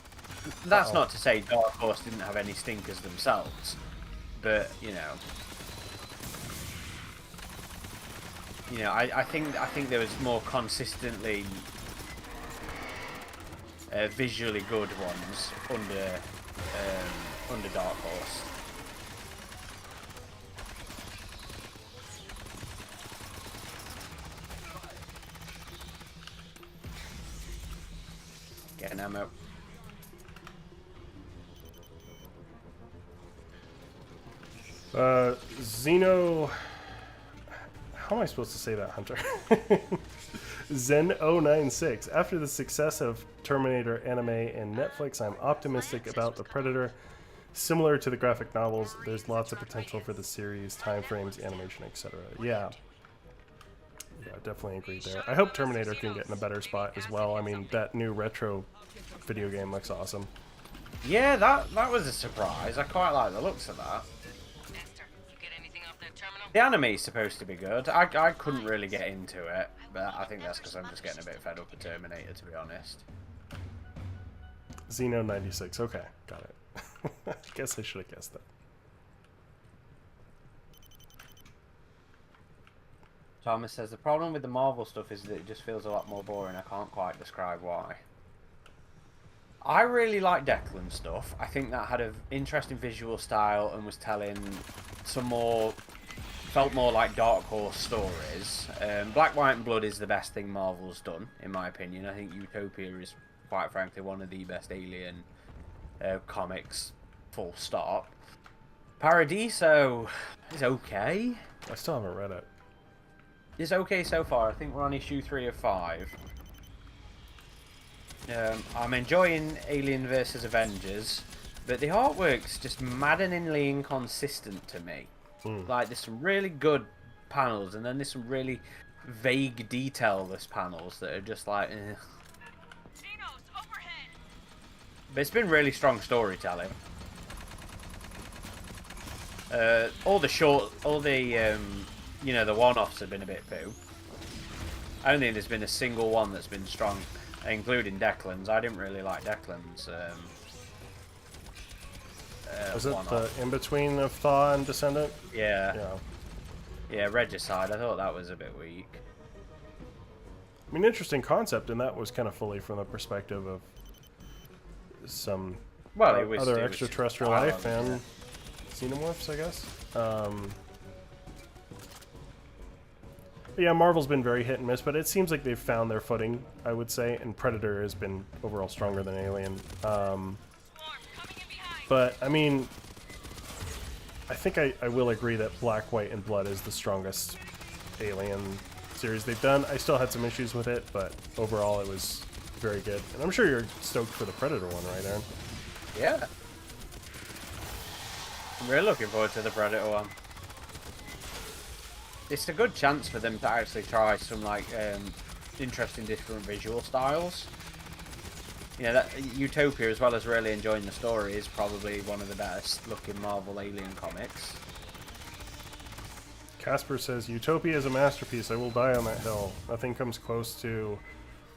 That's not to say Dark Horse didn't have any stinkers themselves, but you know, I think there was more consistently visually good ones under Dark Horse. Getting ammo. Xeno... How am I supposed to say that, Hunter? Zen096. After the success of Terminator anime and Netflix, I'm optimistic about The Predator. Similar to the graphic novels, there's lots of potential for the series, time frames, animation, etc. Yeah. Yeah, definitely agree there. I hope Terminator can get in a better spot as well. I mean, that new retro video game looks awesome. Yeah, that was a surprise. I quite like the looks of that. The anime's supposed to be good. I couldn't really get into it, but I think that's because I'm just getting a bit fed up with Terminator, to be honest. Xeno96. Okay, got it. I guess I should have guessed that. Thomas says, the problem with the Marvel stuff is that it just feels a lot more boring. I can't quite describe why. I really like Declan's stuff. I think that had an interesting visual style and was telling some more felt more like Dark Horse stories. Black, White, and Blood is the best thing Marvel's done, in my opinion. I think Utopia is, quite frankly, one of the best Alien comics, full stop. Paradiso is okay. I still haven't read it. It's okay so far. I think we're on issue 3 of 5. I'm enjoying Alien vs Avengers, but the artwork's just maddeningly inconsistent to me. Like, there's some really good panels, and then there's some really vague, detailless panels that are just like, eh. But it's been really strong storytelling. All the you know, the one-offs have been a bit poo. I don't think there's been a single one that's been strong, including Declan's. I didn't really like Declan's. Was it the in-between of Thaw and Descendant? Yeah. Yeah, Regicide. I thought that was a bit weak. I mean, interesting concept, and that was kind of fully from the perspective of some other extraterrestrial life and xenomorphs, I guess. Yeah, Marvel's been very hit and miss, but it seems like they've found their footing, I would say, and Predator has been overall stronger than Alien. But, I mean, I think I will agree that Black, White, and Blood is the strongest Alien series they've done. I still had some issues with it, but overall it was very good. And I'm sure you're stoked for the Predator one, right, Aaron? Yeah. I'm really looking forward to the Predator one. It's a good chance for them to actually try some, like, interesting different visual styles. You know, that Utopia, as well as really enjoying the story, is probably one of the best looking Marvel Alien comics. Casper says, Utopia is a masterpiece. I will die on that hill. Nothing comes close to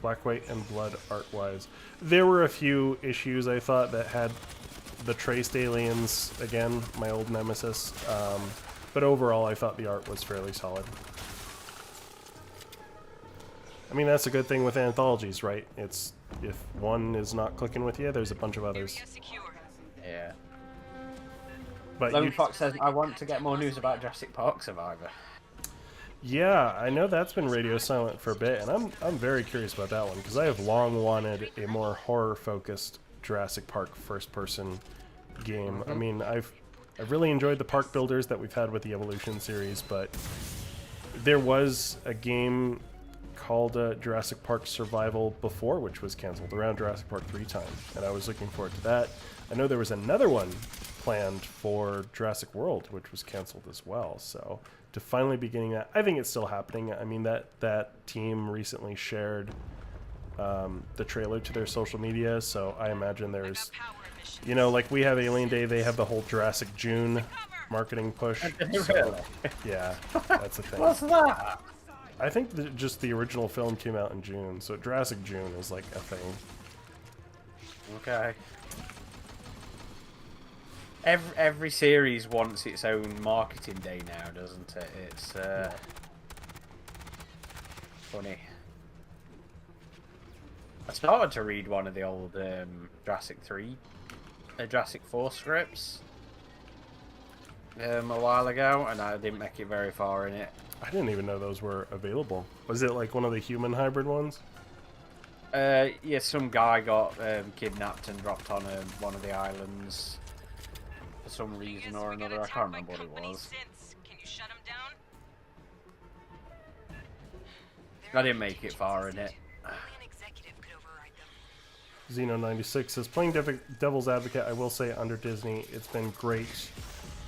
Black, White, and Blood art-wise. There were a few issues, I thought, that had the traced aliens, again, my old nemesis. But overall, I thought the art was fairly solid. I mean, that's a good thing with anthologies, right? It's if one is not clicking with you, there's a bunch of others. Yeah. But Lone Fox says, I want to get more news about Jurassic Park Survivor. Yeah, I know that's been radio silent for a bit, and I'm very curious about that one, because I have long wanted a more horror-focused Jurassic Park first-person game. I mean, I've really enjoyed the park builders that we've had with the Evolution series, but there was a game called Jurassic Park Survival before, which was canceled around Jurassic Park 3 time, and I was looking forward to that. I know there was another one planned for Jurassic World, which was canceled as well, so to finally be getting that, I think it's still happening. I mean, that team recently shared the trailer to their social media, so I imagine there's, you know, like we have Alien Day, they have the whole Jurassic June marketing push. So, yeah, that's a thing. What's that? I think just the original film came out in June, so Jurassic June is like a thing. Okay. Every series wants its own marketing day now, doesn't it? It's funny. I started to read one of the old Jurassic 4 scripts a while ago, and I didn't make it very far in it. I didn't even know those were available. Was it like one of the human hybrid ones? Yeah, some guy got kidnapped and dropped on one of the islands for some reason or another. I can't remember what it was. Can you shut him down? I didn't make it far in it. Xeno96 says, playing Devil's Advocate, I will say under Disney, it's been great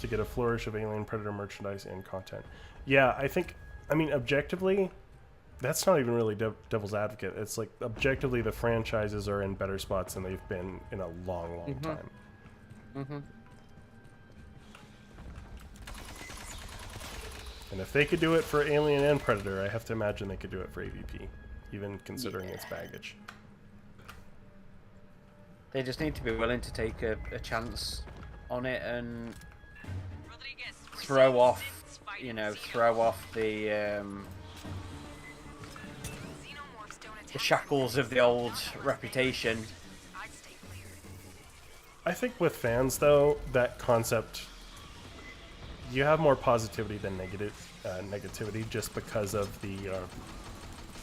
to get a flourish of Alien Predator merchandise and content. Yeah, I think, I mean, objectively, that's not even really Devil's Advocate. It's like, objectively, the franchises are in better spots than they've been in a long, long time. And if they could do it for Alien and Predator, I have to imagine they could do it for AVP, even considering its baggage. They just need to be willing to take a chance on it and throw off, you know, the shackles of the old reputation. I think with fans, though, that concept you have more positivity than negativity just because of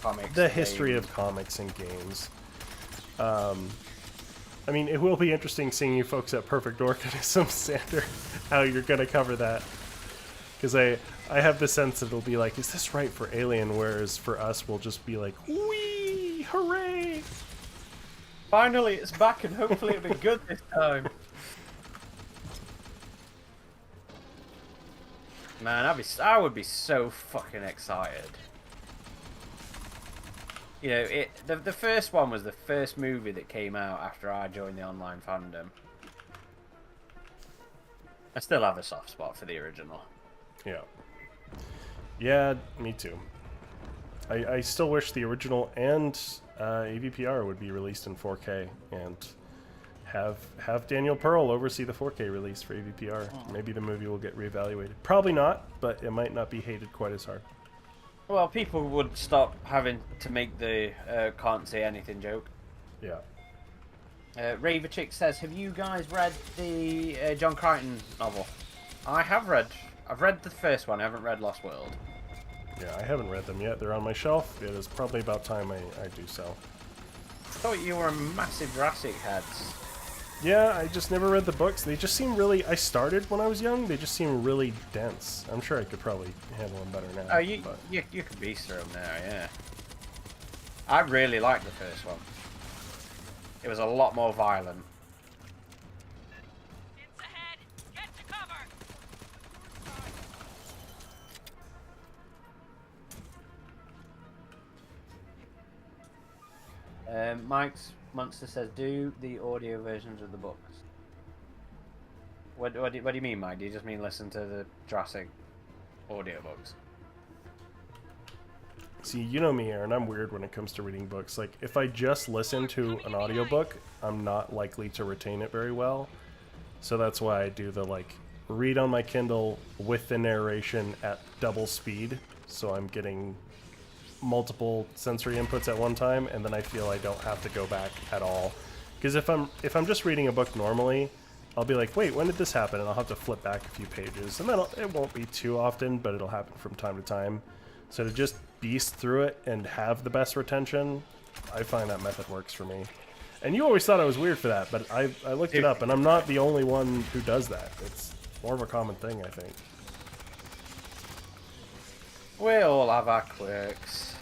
Comics, the history games. of comics and games. I mean, it will be interesting seeing you folks at Perfect Organism, Sander, how you're going to cover that. Because I have the sense that it'll be like, is this right for Alien? Whereas for us, we'll just be like, wee, hooray! Finally, it's back, and hopefully it'll be good this time. Man, I would be so fucking excited. You know, the first one was the first movie that came out after I joined the online fandom. I still have a soft spot for the original. Yeah. Yeah, me too. I still wish the original and AVPR would be released in 4K and have Daniel Pearl oversee the 4K release for AVPR. Maybe the movie will get reevaluated. Probably not, but it might not be hated quite as hard. Well, people would stop having to make the can't say anything joke. Yeah. Raverchick says, have you guys read the John Crichton novel? I have read. I've read the first one. I haven't read Lost World. Yeah, I haven't read them yet. They're on my shelf. It is probably about time I do so. I thought you were a massive Jurassic head. Yeah, I just never read the books. They just seem really... I started when I was young. They just seem really dense. I'm sure I could probably handle them better now. Oh, you could beast through them now, yeah. I really liked the first one. It was a lot more violent. It's ahead. Get to cover. Mike's Monster says, do the audio versions of the books. What do you mean, Mike? Do you just mean listen to the Jurassic audiobooks? See, you know me, Aaron. I'm weird when it comes to reading books. Like, if I just listen to an audiobook, I'm not likely to retain it very well. So that's why I do the, like, read on my Kindle with the narration at double speed. So I'm getting multiple sensory inputs at one time, and then I feel I don't have to go back at all. Because if I'm just reading a book normally, I'll be like, wait, when did this happen? And I'll have to flip back a few pages. And then it won't be too often, but it'll happen from time to time. So to just beast through it and have the best retention, I find that method works for me. And you always thought I was weird for that, but I looked it up, and I'm not the only one who does that. It's more of a common thing, I think. We all have our quirks.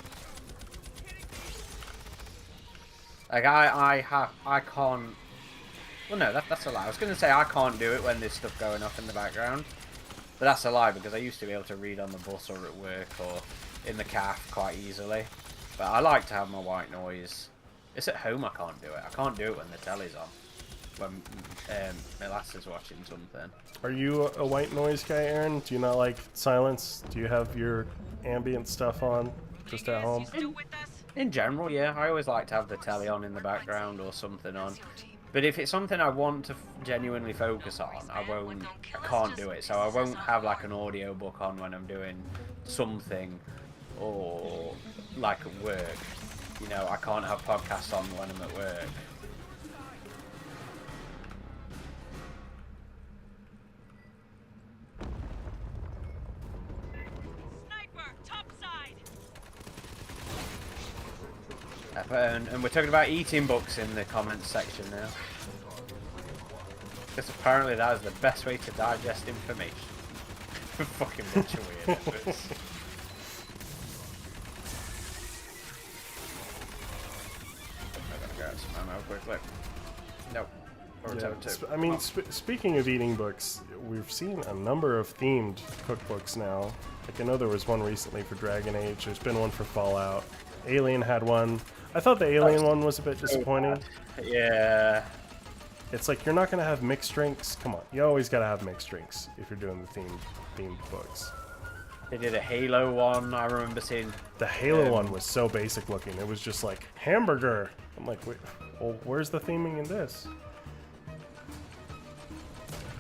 Like, I can't... Well, no, that's a lie. I was going to say I can't do it when there's stuff going off in the background. But that's a lie, because I used to be able to read on the bus or at work or in the cafe quite easily. But I like to have my white noise. It's at home I can't do it. I can't do it when the telly's on. When my lass is watching something. Are you a white noise guy, Aaron? Do you not like silence? Do you have your ambient stuff on just at home? In general, yeah. I always like to have the telly on in the background or something on. But if it's something I want to genuinely focus on, I can't do it. So I won't have like an audio book on when I'm doing something, or like at work. You know, I can't have podcasts on when I'm at work. Sniper, topside. And we're talking about eating books in the comments section now. Because apparently that is the best way to digest information. Fucking bunch of weirdos. I'm gonna grab some ammo quickly. Nope. Yeah, I mean, speaking of eating books, we've seen a number of themed cookbooks now. Like, I know there was one recently for Dragon Age. There's been one for Fallout. Alien had one. I thought the Alien one was a bit disappointing. Yeah. It's like, you're not going to have mixed drinks. Come on, you always got to have mixed drinks if you're doing the themed books. They did a Halo one, I remember seeing. The Halo one was so basic looking. It was just like, hamburger. I'm like, wait, well, where's the theming in this?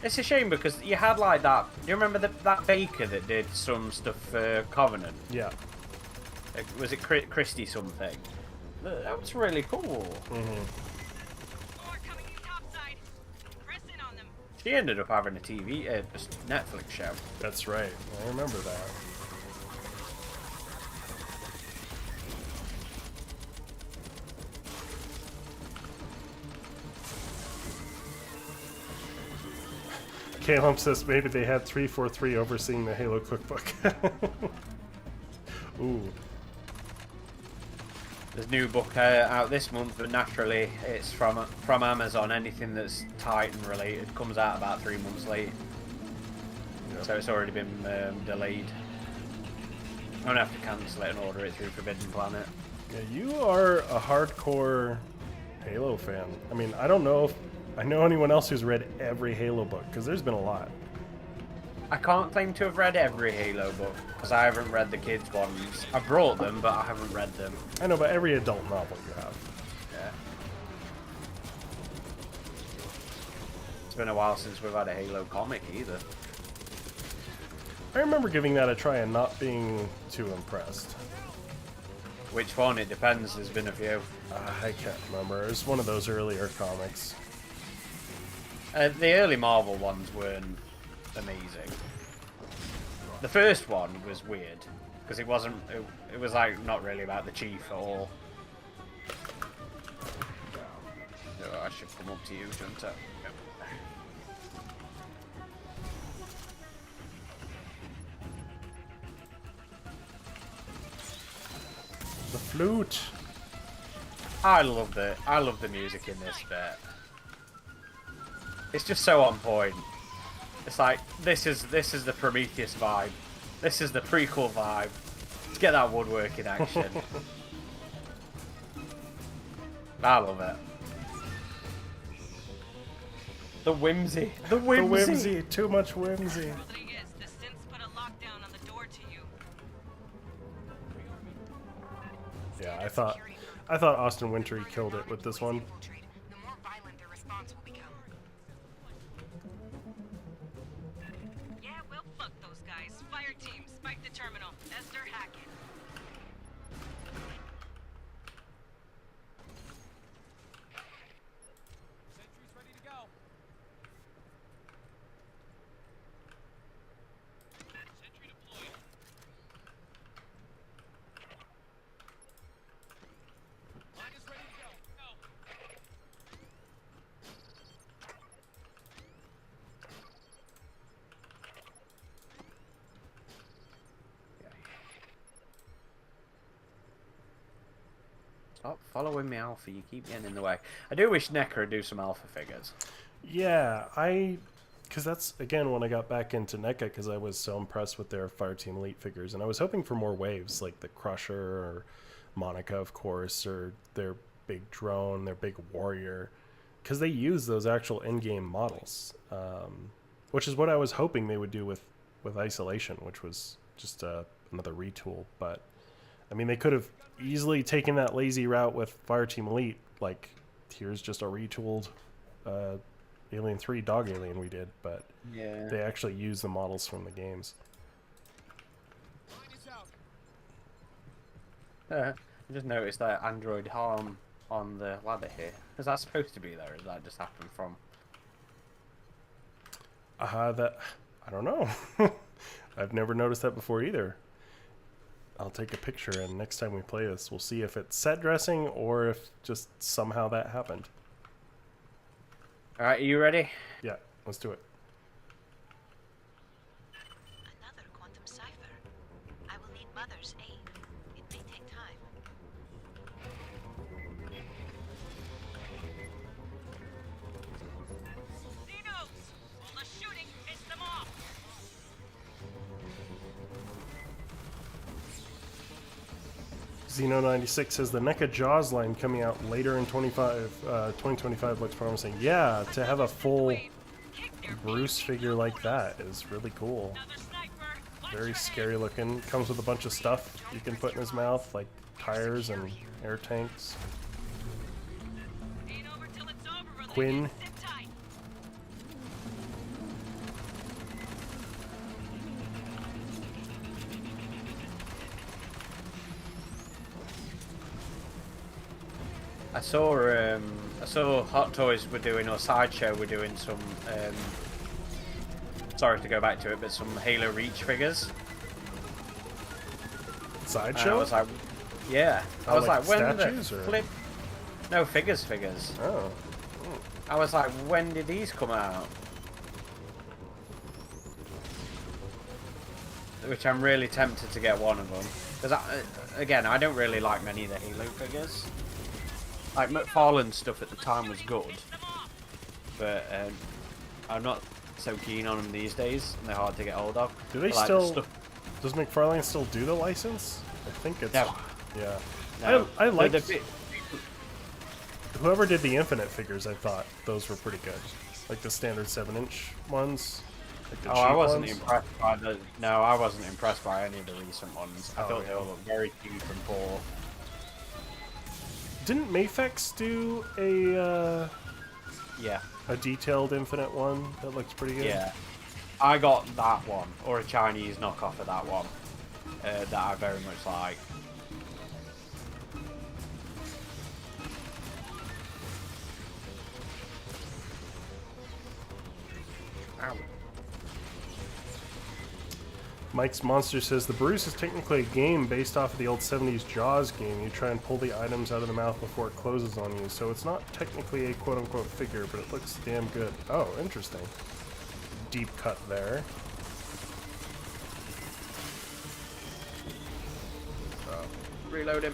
It's a shame because you had like that. You remember that baker that did some stuff for Covenant? Yeah. Like, was it Christie something? That was really cool. Mm-hmm. More coming in topside. Press in on them. She ended up having a Netflix show. That's right. I remember that. Caleb says maybe they had 343 overseeing the Halo cookbook. Ooh. There's a new book out this month, but naturally it's from Amazon. Anything that's Titan related comes out about 3 months late. Yep. So it's already been delayed. I'm gonna have to cancel it and order it through Forbidden Planet. Yeah, you are a hardcore Halo fan. I mean, I don't know if I know anyone else who's read every Halo book, because there's been a lot. I can't claim to have read every Halo book, because I haven't read the kids' ones. I brought them, but I haven't read them. I know, but every adult novel you have. Yeah. It's been a while since we've had a Halo comic, either. I remember giving that a try and not being too impressed. Which one? It depends. There's been a few. I can't remember. It was one of those earlier comics. The early Marvel ones weren't amazing. The first one was weird because it wasn't. It was like not really about the Chief at all. Oh, I should come up to you, shouldn't I? Yep. The flute. I love the music in this bit. It's just so on point. It's like this is the Prometheus vibe. This is the prequel vibe. Let's get that woodworking action. I love it. The whimsy. The whimsy. The whimsy. Too much whimsy. Rodriguez, the synths put a lockdown on the door to you. Yeah, I thought Austin Wintory killed it with this one. The more violent their response will become. Yeah, well, fuck those guys. Fireteam, spike the terminal. Esther, hack it. Sentry's ready to go. Sentry deployed. Line is ready to go. Go. Stop following me, Alpha. You keep getting in the way. I do wish NECA would do some Alpha figures. Yeah, because that's, again, when I got back into NECA, because I was so impressed with their Fireteam Elite figures, and I was hoping for more waves, like the Crusher, or Monica, of course, or their big drone, their big warrior, because they use those actual in-game models, which is what I was hoping they would do with Isolation, which was just another retool, but, I mean, they could have easily taken that lazy route with Fireteam Elite, like, here's just a retooled Alien 3 Dog Alien we did, but Yeah. they actually use the models from the games. Line is out. I just noticed that Android harm on the ladder here. Is that supposed to be there, or did that just happen from... That, I don't know. I've never noticed that before either. I'll take a picture, and next time we play this, we'll see if it's set dressing or if just somehow that happened. Alright, are you ready? Yeah, let's do it. Another quantum cipher. I will need Mother's aid. It may take time. Xenos! All the shooting pissed them off! Xeno96 says the NECA Jaws line coming out later in 2025 looks promising. Yeah, to have a full Bruce figure like that is really cool. Another sniper! Very scary looking. Comes with a bunch of stuff you can put in his mouth, like tires and air tanks. Ain't over till it's over, Rodriguez. Quinn. Sit tight. I saw Hot Toys were doing, or Sideshow were doing some sorry to go back to it, but some Halo Reach figures. Sideshow? I was like, yeah. I Oh, was like like, when the statues, or- flip? No, figures. Oh. I was like, when did these come out? Which I'm really tempted to get one of them. Because, again, I don't really like many of the Halo figures. Like, McFarlane's stuff at the time was good. But I'm not so keen on them these days. And they're hard to get hold of. Do they Like, still... Does McFarlane still do the license? I think it's... No. Yeah. No. I liked... The Whoever did the Infinite figures, I thought those were pretty good. Like the standard 7-inch ones. Like the Oh, I cheap wasn't ones. impressed by the. No, I wasn't impressed by any of the recent ones. I Oh, thought they yeah. all looked very cheap and poor. Didn't Mafex do Yeah, a detailed Infinite one that looks pretty good? yeah. I got that one, or a Chinese knockoff of that one, that I very much like. Ow. Mike's Monster says the Bruce is technically a game based off of the old 70s Jaws game. You try and pull the items out of the mouth before it closes on you, so it's not technically a quote-unquote figure, but it looks damn good. Oh, interesting. Deep cut there. Reload him.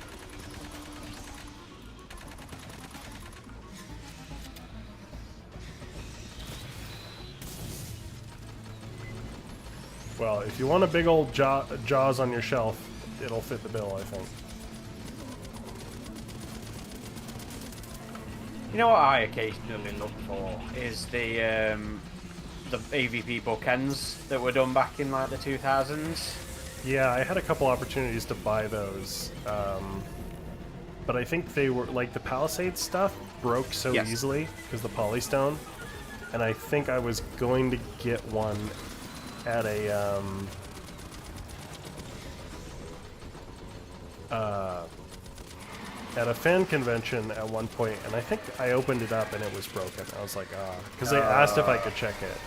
Well, if you want a big old Jaws on your shelf, it'll fit the bill, I think. You know what I occasionally look for is the AVP bookends that were done back in like the 2000s. Yeah, I had a couple opportunities to buy those, but I think they were like the Palisade stuff broke so Yes. easily because the Polystone, and I think I was going to get one at a fan convention at one point, and I think I opened it up and it was broken. I was like, ah, because they asked if I could check it,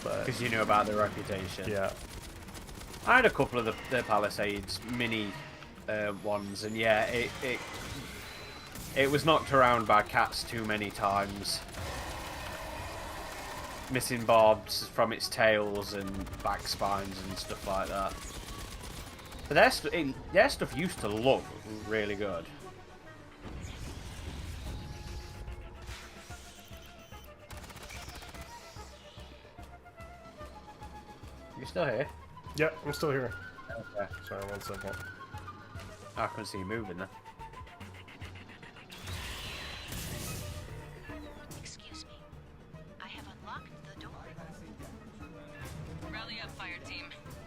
but Because you knew about the reputation. yeah. I had a couple of the Palisades mini ones, and yeah, it was knocked around by cats too many times. Missing barbs from its tails and back spines and stuff like that. But their stuff used to look really good. You still here? Yeah, I'm still here. Okay. Sorry, 1 second. I couldn't see you moving there. Excuse me. I have unlocked the door. Rally up, Fireteam.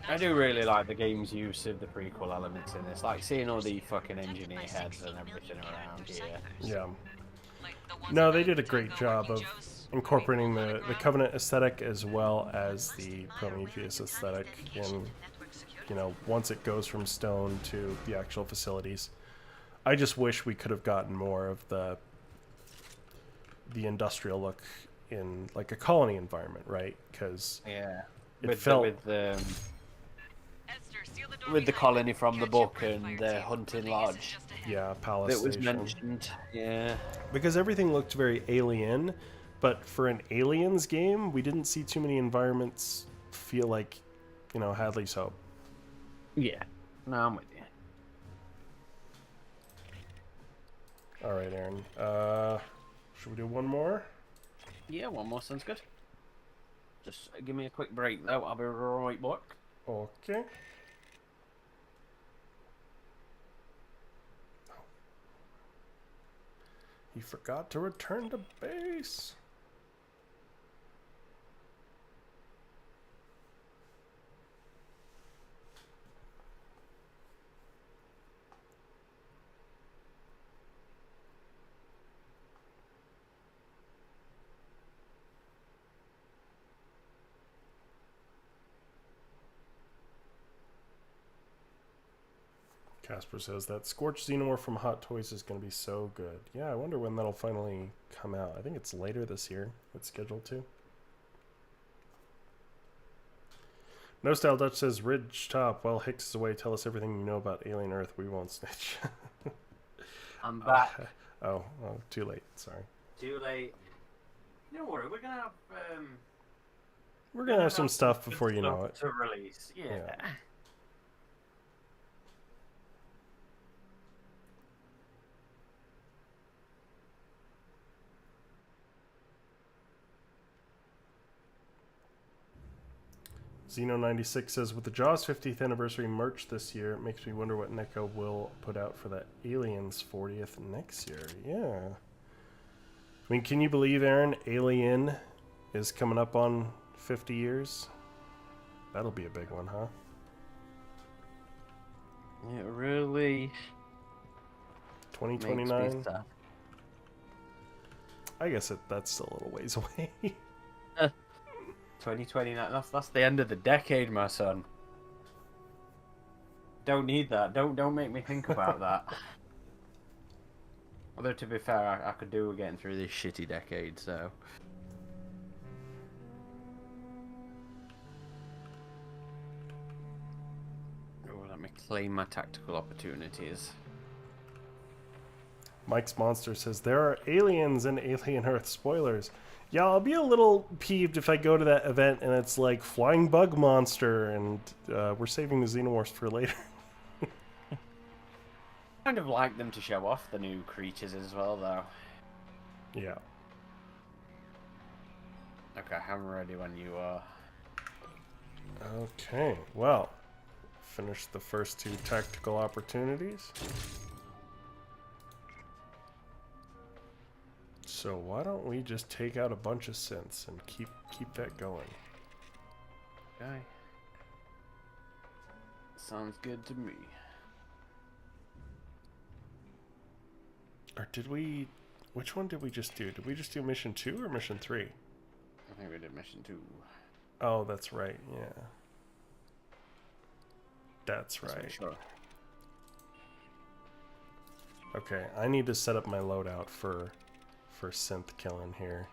I do really like the game's use of the prequel elements in this, like seeing all the fucking engineer heads and everything around here. Yeah. Like the ones No, they about did a to great take job over of Joe's incorporating on the ground. Covenant aesthetic as well as the Prometheus aesthetic in, you know, once it goes from stone to the actual facilities. I just wish we could have gotten more of the industrial look in like a colony environment, right? Because Yeah. it With felt the, Esther, seal the door with the behind colony you. from the Catch your book breath, and the Fireteam. hunting Release is lodge just ahead. yeah, Palace that was Station. mentioned. Yeah. Because everything looked very alien, but for an Aliens game, we didn't see too many environments feel like, you know, Hadley's Hope. Yeah. No, I'm with you. All right, Aaron. Should we do one more? Yeah, one more sounds good. Just give me a quick break though, I'll be right back. Okay. He forgot to return to base. Casper says that Scorched Xenomorph from Hot Toys is going to be so good. Yeah, I wonder when that'll finally come out. I think it's later this year. It's scheduled to. No Style Dutch says, Ridge Top, while Hicks is away, tell us everything you know about Alien Earth. We won't snitch. I'm back. Oh, too late. Sorry. Too late. Don't worry, we're gonna have We're going to have some stuff before you know it. to release. Yeah. Xeno96 says, with the Jaws 50th anniversary merch this year, it makes me wonder what NECA will put out for that Aliens 40th next year. Yeah. I mean, can you believe, Aaron, Alien is coming up on 50 years? That'll be a big one, huh? It really 2029? makes me sad. I guess that's still a little ways away. 2029. That's the end of the decade, my son. Don't need that. Don't make me think about that. Although to be fair, I could do with getting through this shitty decade. So. Oh, let me claim my tactical opportunities. Mike's Monster says, there are aliens in Alien Earth. Spoilers. Yeah, I'll be a little peeved if I go to that event and it's like Flying Bug Monster and we're saving the Xenomorphs for later. Kind of like them to show off the new creatures as well, though. Yeah. Okay, I'm ready when you are. Okay, well, finish the first 2 tactical opportunities. So why don't we just take out a bunch of synths and keep that going? Okay. Sounds good to me. Or did we... Which one did we just do? Did we just do mission 2 or mission 3? I think we did mission 2. Oh, that's right, yeah. That's Let's right. make sure. Okay, I need to set up my loadout for synth killing here.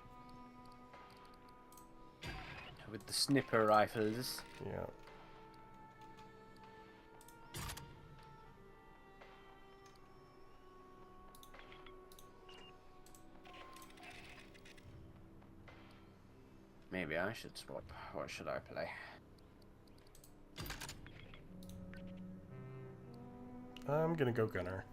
With the snipper rifles. Yeah. Maybe I should swap. What should I play? I'm gonna go Gunner.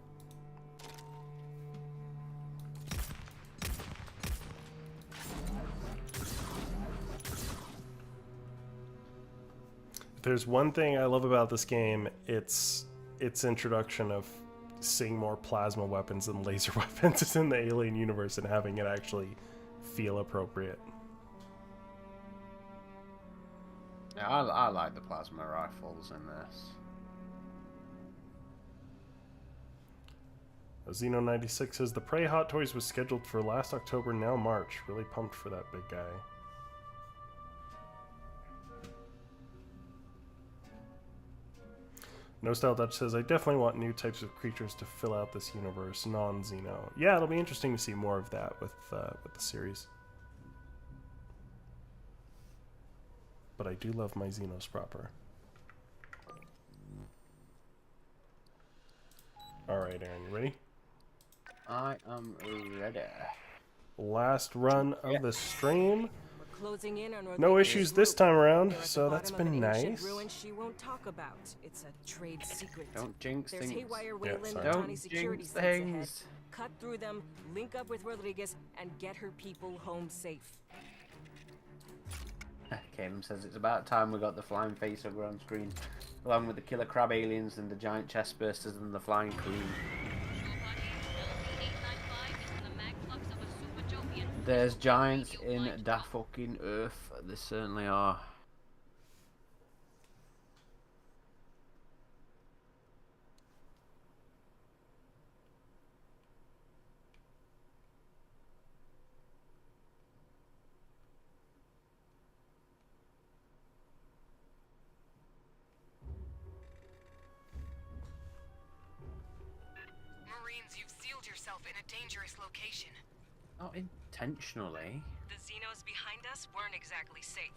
If there's one thing I love about this game, it's its introduction of seeing more plasma weapons and laser weapons in the Alien universe and having it actually feel appropriate. Yeah, I like the plasma rifles in this. Xeno96 says the Prey Hot Toys was scheduled for last October, now March. Really pumped for that big guy. No Style Dutch says, I definitely want new types of creatures to fill out this universe, non-Xeno. Yeah, it'll be interesting to see more of that with the series. But I do love my Xenos proper. Alright, Aaron, you ready? I am ready. Last run of the stream. Closing in on No issues this time around, so They're at that's the bottom been of an ancient nice. ruin she won't talk about. It's a trade secret. Don't jinx There's things. haywire Wayland sorry. and Don't Tawny security jinx sets ahead. things. Cut through them, link up with Rodriguez, and get her people home safe. Caleb says it's about time we got the flying facehugger on screen, along with the killer crab aliens and the giant chest bursters and the flying queen. There's giants in da fucking earth. There certainly are. Marines, you've sealed yourself in a dangerous location. Not intentionally. The Xenos behind us weren't exactly safe.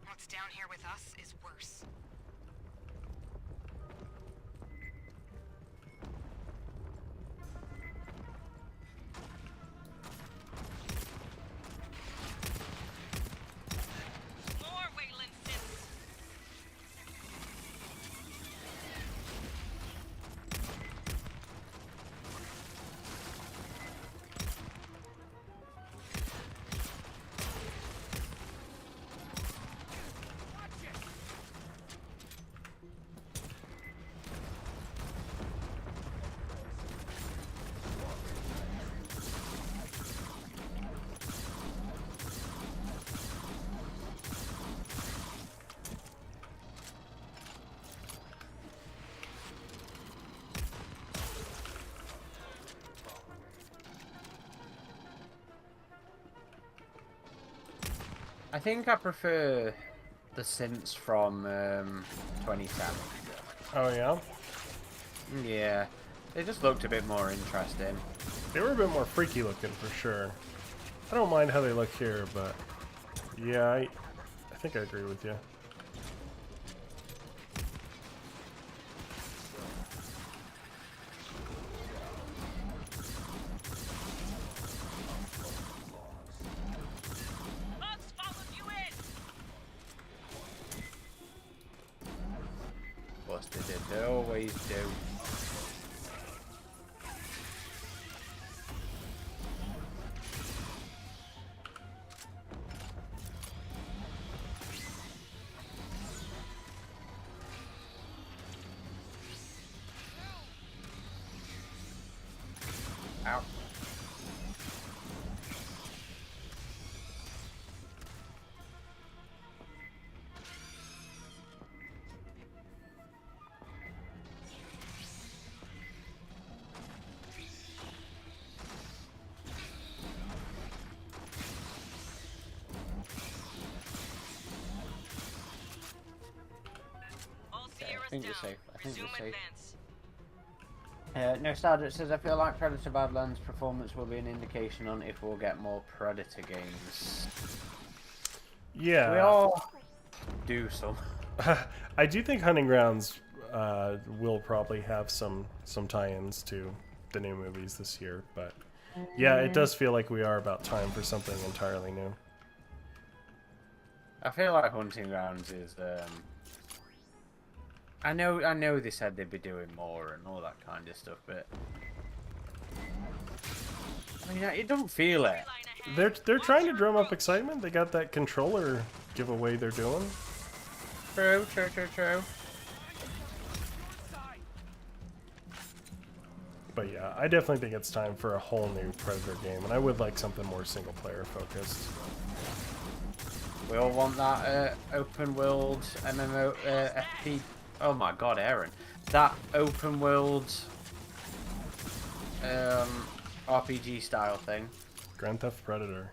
What's down here with us is worse. More Wayland Sins. I think I prefer the synths from 2010. Oh yeah, Yeah, they just looked a bit more interesting. they were a bit more freaky looking for sure. I don't mind how they look here, but yeah, I think I agree with you. Bugs followed you in. Plus they did, they always do. Ow. All I Sierra's think down. you're safe. I think Resume you're safe. advance. No, Stardust says, I feel like Predator Badlands performance will be an indication on if we'll get more Predator games. Yeah, We all do some. I do think Hunting Grounds will probably have some tie-ins to the new movies this year, but yeah, it does feel like we are about time for something entirely new. I feel like Hunting Grounds is. I know they said they'd be doing more and all that kind of stuff, but I mean, it don't feel it. They're trying to drum up excitement. They got that controller giveaway they're doing. True. But yeah, I definitely think it's time for a whole new Predator game, and I would like something more single-player focused. We all want that open world MMO FP. Oh my god, Aaron, that open world RPG style thing. Grand Theft Predator.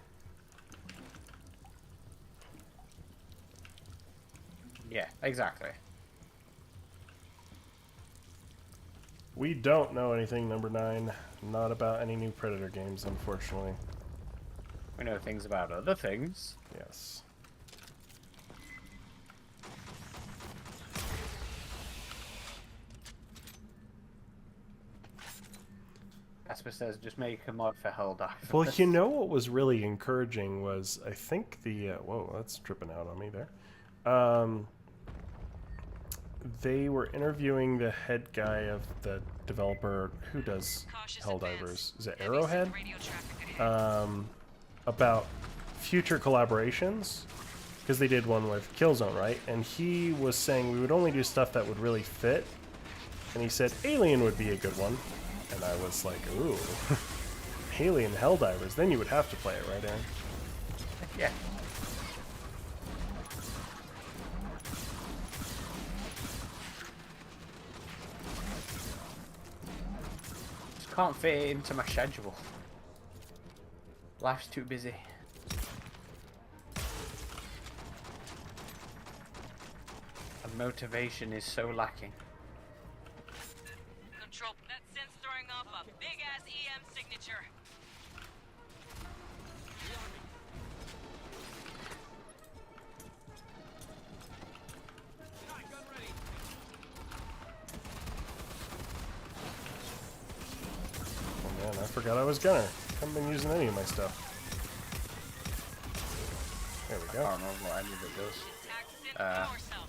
Yeah, exactly. We don't know anything, number 9. Not about any new Predator games, unfortunately. We know things about other things. Yes. Casper says, just make a mod for Helldivers. Well, you know what was really encouraging was, I think the... whoa, that's tripping out on me there. They were interviewing the head guy of the developer who does Cautious Helldivers. advance. Is it Heavy Arrowhead? radio traffic ahead. About future collaborations, because they did one with Killzone, right? And he was saying we would only do stuff that would really fit, and he said Alien would be a good one, and I was like, ooh, Alien Helldivers, then you would have to play it, right, Aaron? Yeah. Just can't fit it into my schedule. Life's too busy. And motivation is so lacking. Control. That synth's throwing off a big-ass EM signature. I forgot I was Gunner. Haven't been using any of my stuff. There we I go. can't remember what any of it does. Active power cell.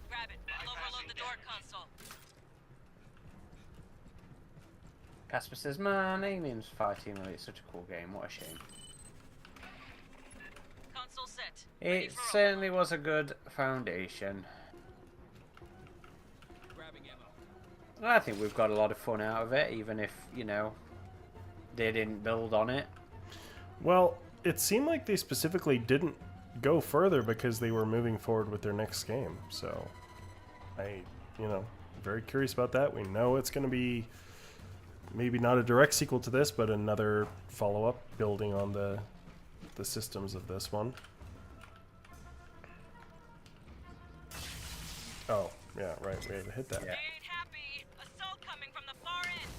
Grab it. I'll overload the door console. Casper says, man, Aliens Fireteam, it's such a cool game. What a shame. Console set. Ready It for certainly was a good foundation. And I think we've got a lot of fun out of it, even if, you know, they didn't build on it. Well, it seemed like they specifically didn't go further because they were moving forward with their next game. So, very curious about that. We know it's going to be maybe not a direct sequel to this, but another follow-up building on the systems of this one. Oh, yeah, right. We had to hit that. Yeah. Ain't happy. Assault coming from the far end.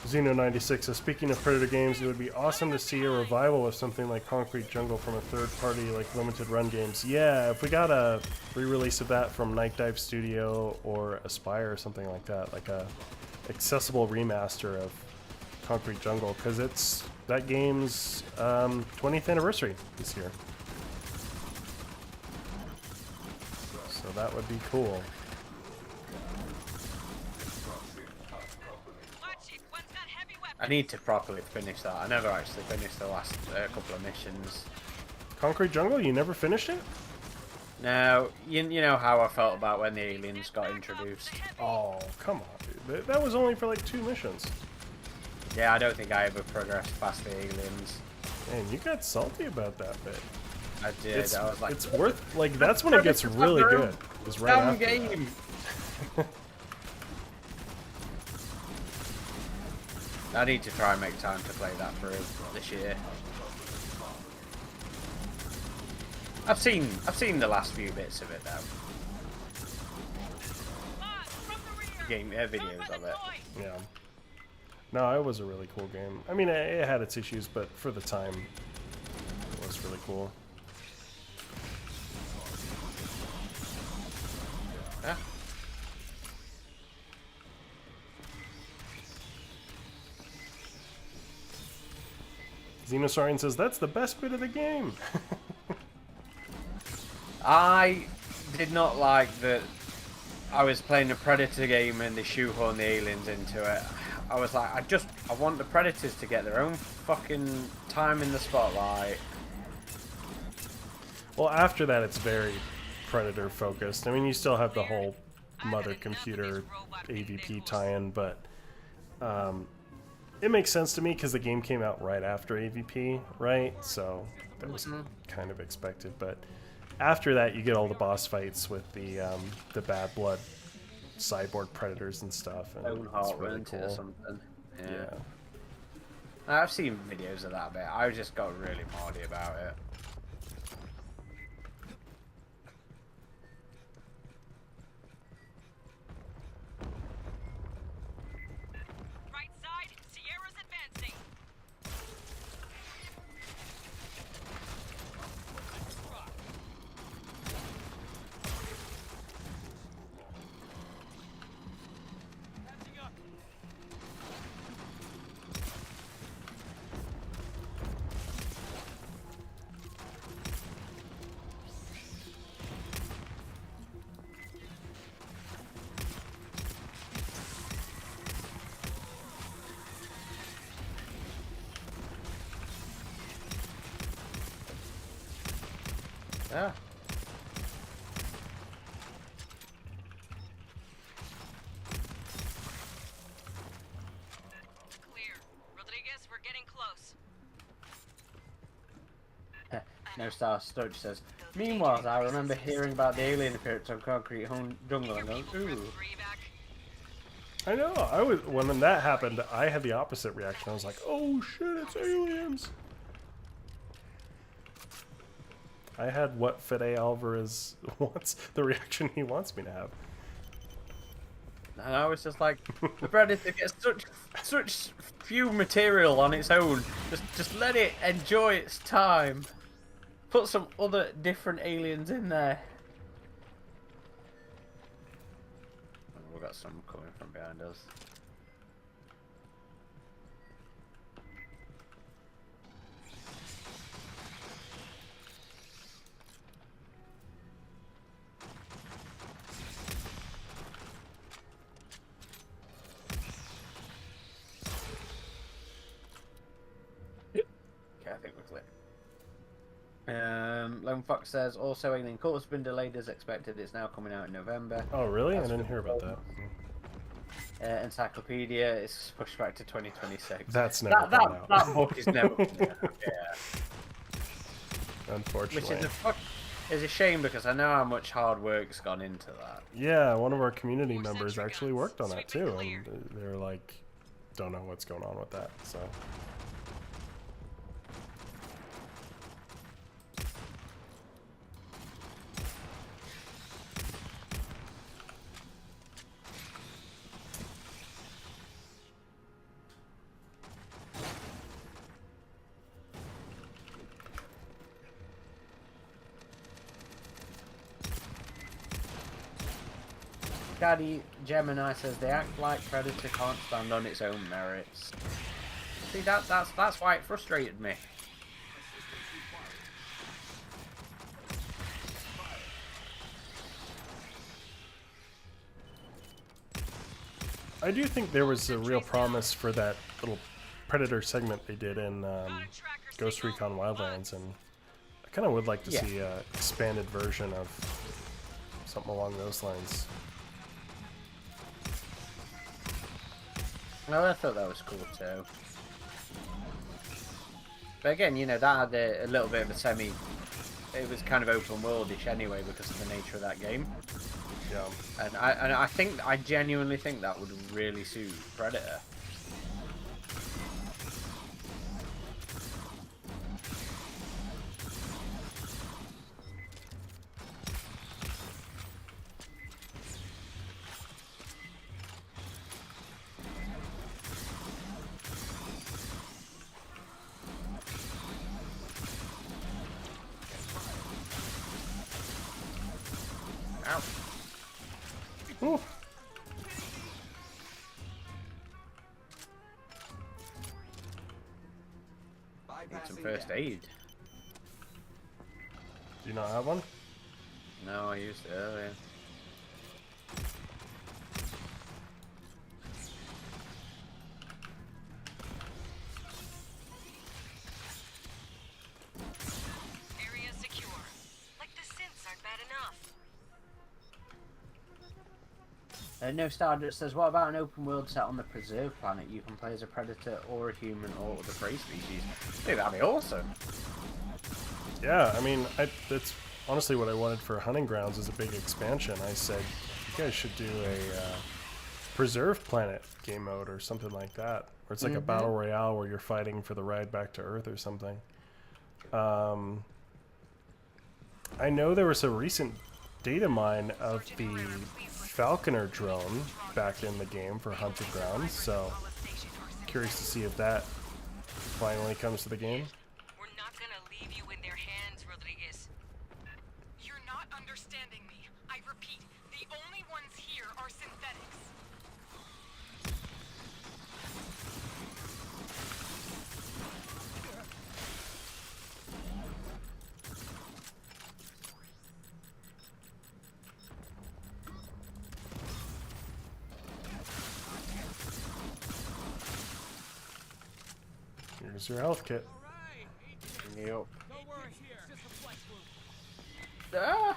Xeno96 says, speaking of Predator games, it would be awesome to see a revival of something like Concrete Jungle from a third-party, like limited run games. Yeah, if we got a re-release of that from Night Dive Studio or Aspire or something like that, like a accessible remaster of Concrete Jungle, because it's that game's 20th anniversary this year. So that would be cool. I need to properly finish that. I never actually finished the last couple of missions. Concrete Jungle? You never finished it? Now, you know how I felt about when the aliens got introduced. Oh, come on, dude. That was only for like 2 missions. Yeah, I don't think I ever progressed past the aliens. Man, you got salty about that bit. I did. I was like, it's worth, like, that's when it gets really good. Is right damn after game. I need to try and make time to play that through this year. I've seen the last few bits of it though. Videos of it. Yeah. No, it was a really cool game. I mean, it had its issues, but for the time, it was really cool. Yeah. Xenosaurian says, that's the best bit of the game. I did not like that I was playing a Predator game and they shoehorned the aliens into it. I was like, I want the Predators to get their own fucking time in the spotlight. Well, after that, it's very Predator focused. I mean, you still have the whole mother computer AVP tie-in, but it makes sense to me because the game came out right after AVP, right? So that was kind of expected. But after that, you get all the boss fights with the bad blood cyborg predators and stuff, and it's really cool. Or something. Yeah. I've seen videos of that bit. I just got really moody about it. Yeah. Clear. Rodriguez, we're getting close. No Star Stutch says, meanwhile, I remember hearing about the alien appearance on Concrete Jungle and going, ooh. I know. When that happened, I had the opposite reaction. I was like, "Oh shit, it's aliens!" I had what Fede Alvarez wants, the reaction he wants me to have. And I was just like, the Predator gets such few material on its own. Just let it enjoy its time. Put some other different aliens in there. got some coming from behind us. I think we're clear. Lone Fox says also Alien Cult has been delayed as expected. It's now coming out in November. Oh, really? That's I didn't hear about that. Encyclopedia is pushed back to 2026. That's never coming out. That book is never coming out. Yeah. Unfortunately. Which is a shame because I know how much hard work's gone into that. Yeah, one of our community members actually worked on that too, and they're like, don't know what's going on with that. So. Daddy Gemini says they act like Predator can't stand on its own merits. See, that's why it frustrated me. I do think there was a real promise for that little Predator segment they did in Ghost Recon Wildlands, and I kind of would like to see an expanded version of something along those lines. Well, I thought that was cool too. But again, you know, that had a little bit of a it was kind of open worldish anyway because of the nature of that game. Yeah. And I genuinely think that would really suit Predator. Ooh. Need some first aid. Do you not have one? No, I used it earlier. Area secure. Like the synths aren't bad enough. No Stardust says, what about an open world set on the preserved planet? You can play as a predator or a human or other prey species. I think that'd be awesome. Yeah, I mean, that's honestly what I wanted for Hunting Grounds is a big expansion. I said, you guys should do a preserved planet game mode or something like that. Or it's like a battle royale where you're fighting for the ride back to Earth or something. I know there was a recent data mine of the Falconer drone back in the game for Hunting Grounds, so curious to see if that finally comes to the game. We're not gonna leave you in their hands, Rodriguez. You're not understanding me. I repeat, the only ones here are synthetics. Here's your health kit. Yep. Ah!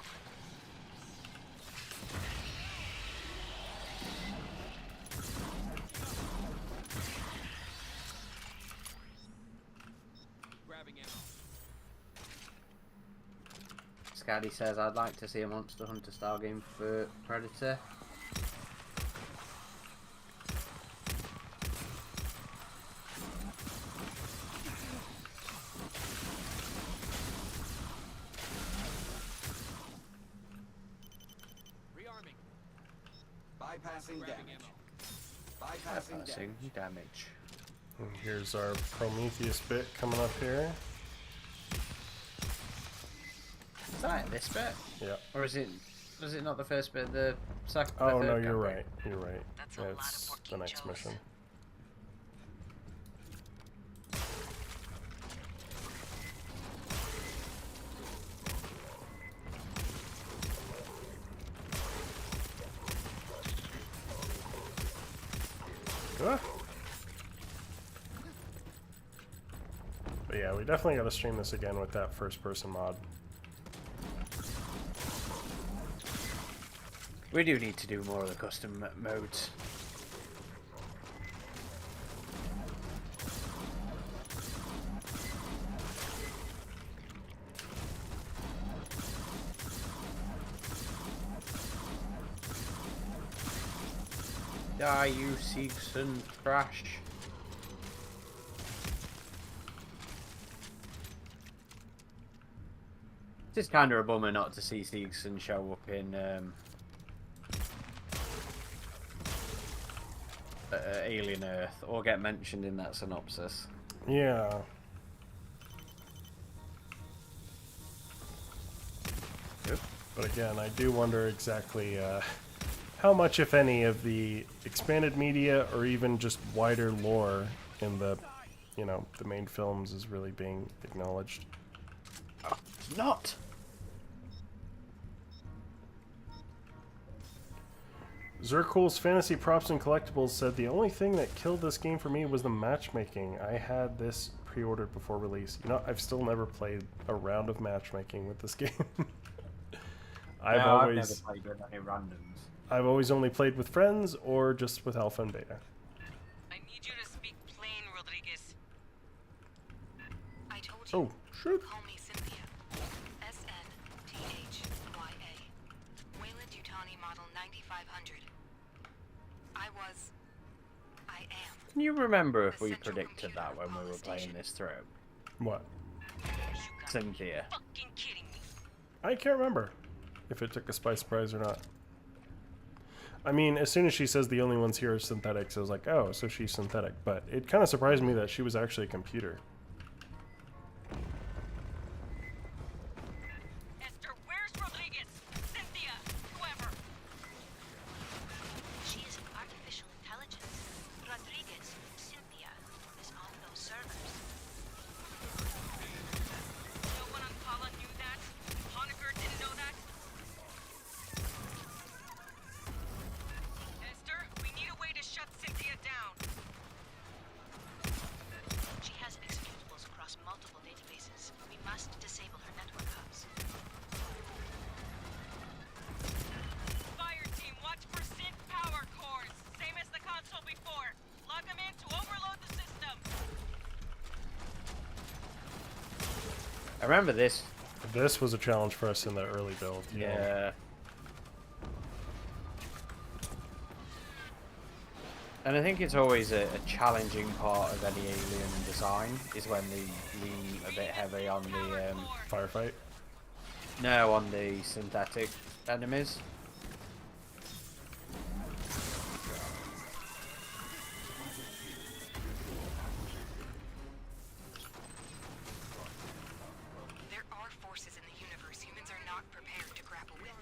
Scaddy says, I'd like to see a Monster Hunter style game for Predator. Bypassing damage. And here's our Prometheus bit coming up here. Is that this bit? Yeah. Or is it... Was it not the first bit? The second. Oh no, you're right. You're right. That's a Yeah, lot of it's working the next Joes. mission. Ah. But yeah, we definitely gotta stream this again with that first-person mod. We do need to do more of the custom modes. Die, you Siegson trash. It's kind of a bummer not to see Siegson show up in Alien Earth or get mentioned in that synopsis. Yeah. But again, I do wonder exactly how much, if any, of the expanded media or even just wider lore in the, the main films is really being acknowledged. Oh, it's not. Zerkul's Fantasy Props and Collectibles said the only thing that killed this game for me was the matchmaking. I had this pre-ordered before release. I've still never played a round of matchmaking with this game. I've never played with any randoms. I've always only played with friends or just with alpha and beta. I need you to speak plain, Rodriguez. I told you. Oh, shoot. Call me Cynthia. SNTHYA. Wayland Yutani model 9500. I am. Can you remember if we predicted that when we were playing this through? What? Cynthia. Fucking kidding me. I can't remember if it took us by surprise or not. I mean, as soon as she says the only ones here are synthetics, I was like, oh, so she's synthetic. But it kind of surprised me that she was actually a computer. Esther, where's Rodriguez? Cynthia, whoever. She is an artificial intelligence. Rodriguez, Cynthia, is on those servers. No one on Kala knew that. Honecker didn't know that. Esther, we need a way to shut Cynthia down. She has executables across multiple databases. We must disable her network hubs. Fireteam, watch for synth power cores. Same as the console before. Plug them in to overload the system. I remember this. This was a challenge for us in the early build. Yeah. And I think it's always a challenging part of any alien design is when they lean a bit heavy on the Firefight. no, on the synthetic enemies. There are forces in the universe humans are not prepared to grapple with.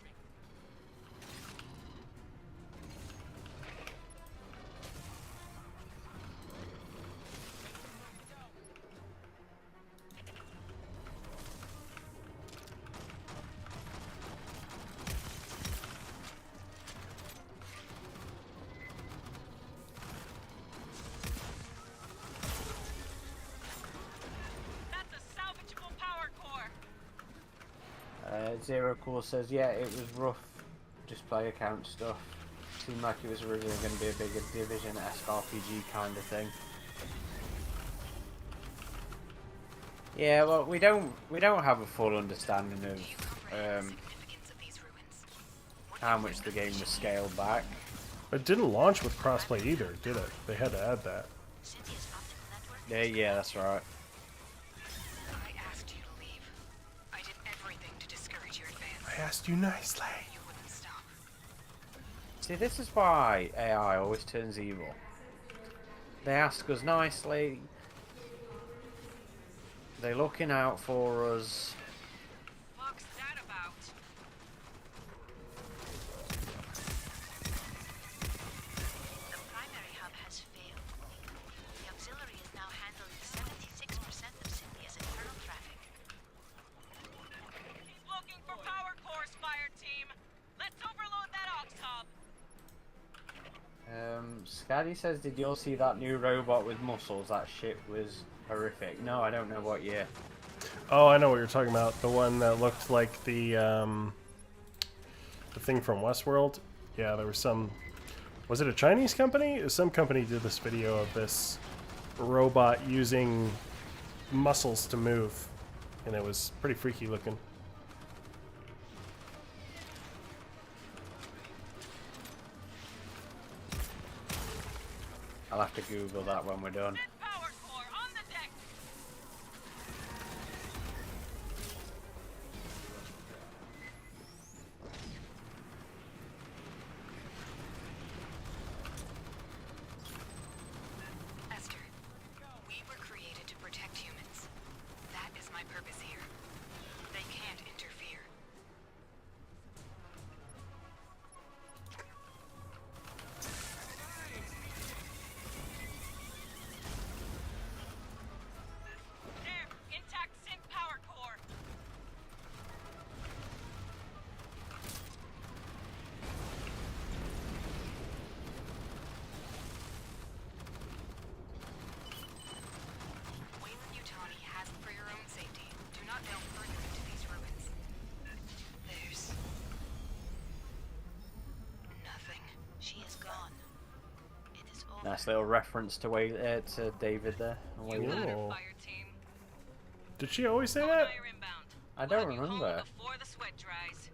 That's a salvageable power core. Zero Cool says, yeah, it was rough, just player count stuff. Seemed like it was originally going to be a bigger Division-esque RPG kind of thing. Yeah, well, we don't have a full understanding of Significance of these ruins. how much the game was scaled back. It didn't launch with crossplay either, did it? They had to add that. Cynthia's optical network. Yeah, that's right. I asked you to leave. I did everything to discourage your advance. I asked you nicely. You wouldn't stop. See, this is why AI always turns evil. They ask us nicely. They're looking out for us. What's that about? Scotty says, did you all see that new robot with muscles? That shit was horrific. No, I don't know what year. Oh, I know what you're talking about. The one that looked like the thing from Westworld. Yeah, there was some... Was it a Chinese company? Some company did this video of this robot using muscles to move. And it was pretty freaky looking. I'll have to Google that when we're done. Power core on the deck. Esther, we were created to protect humans. That is my purpose here. They can't interfere. There, intact synth power core. Wayland Utani has for your own safety. Do not delve further into these ruins. There's nothing. She is gone. It is over. Nice little reference to to David there. You got her, Ooh. Fireteam. Did she always say Phone that? wire inbound. I We'll don't have you home remember. before the sweat dries.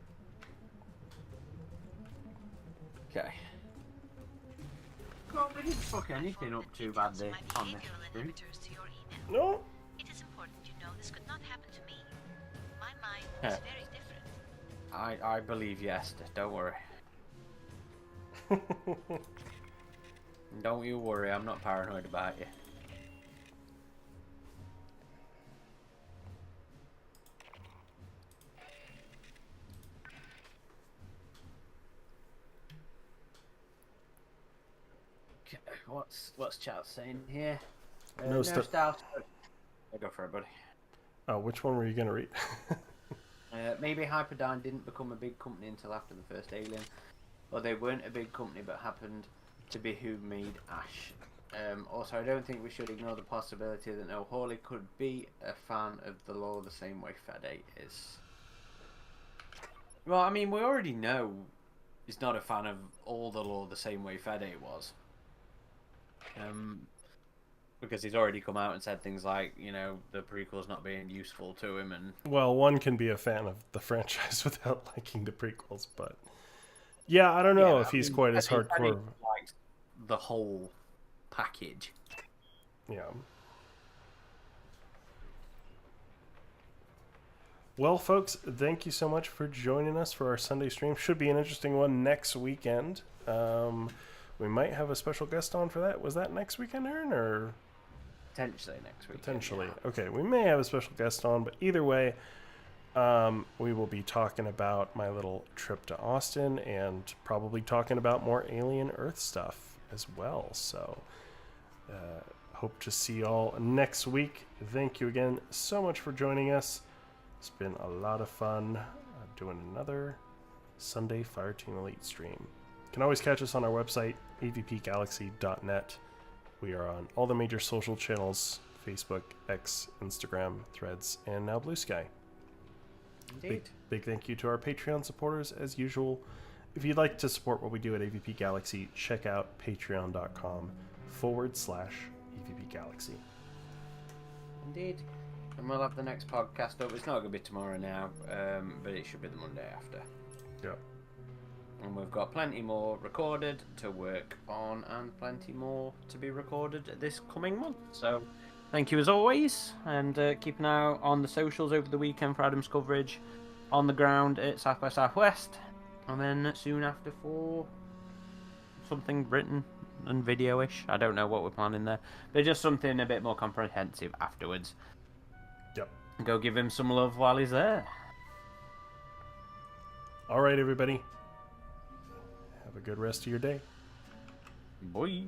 Okay. God, we didn't fuck anything up too bad Details of this, my on this behavioral stream. inhibitors to your email. No. It is important you know this could not happen to me. My mind Yeah. is very different. I believe you, Esther. Don't worry. Don't you worry. I'm not paranoid about you. Okay, what's chat saying here? No stuff. Nostalgia. Go for it, buddy. Oh, which one were you gonna read? Maybe Hyperdyne didn't become a big company until after the first Alien. Or they weren't a big company but happened to be who made Ash. Also, I don't think we should ignore the possibility that No Hawley could be a fan of the lore the same way Fede is. Well, I mean, we already know he's not a fan of all the lore the same way Fede was. Because he's already come out and said things like, you know, the prequels not being useful to him and... Well, one can be a fan of the franchise without liking the prequels, but... Yeah, I don't know Yeah, if I he's mean, quite as Fede hardcore. likes the whole package. Yeah. Well, folks, thank you so much for joining us for our Sunday stream. Should be an interesting one next weekend. We might have a special guest on for that. Was that next weekend, Aaron, or...? Potentially next week. Potentially. Okay, we may have a special guest on, but either way, we will be talking about my little trip to Austin and probably talking about more Alien Earth stuff as well. So, hope to see you all next week. Thank you again so much for joining us. It's been a lot of fun doing another Sunday Fireteam Elite stream. You can always catch us on our website, avpgalaxy.net. We are on all the major social channels, Facebook, X, Instagram, Threads, and now Blue Sky. Big thank you to our Patreon supporters as usual. If you'd like to support what we do at AVP Galaxy, check out patreon.com/AVP Galaxy. Indeed. And we'll have the next podcast up. It's not going to be tomorrow now, but it should be the Monday after. Yeah. And we've got plenty more recorded to work on and plenty more to be recorded this coming month. So thank you as always, and keep an eye out on the socials over the weekend for Adam's coverage on the ground at South by Southwest, and then soon after for something written and video-ish. I don't know what we're planning there, but just something a bit more comprehensive afterwards. Yep. Go give him some love while he's there. All right, everybody. Have a good rest of your day. Bye.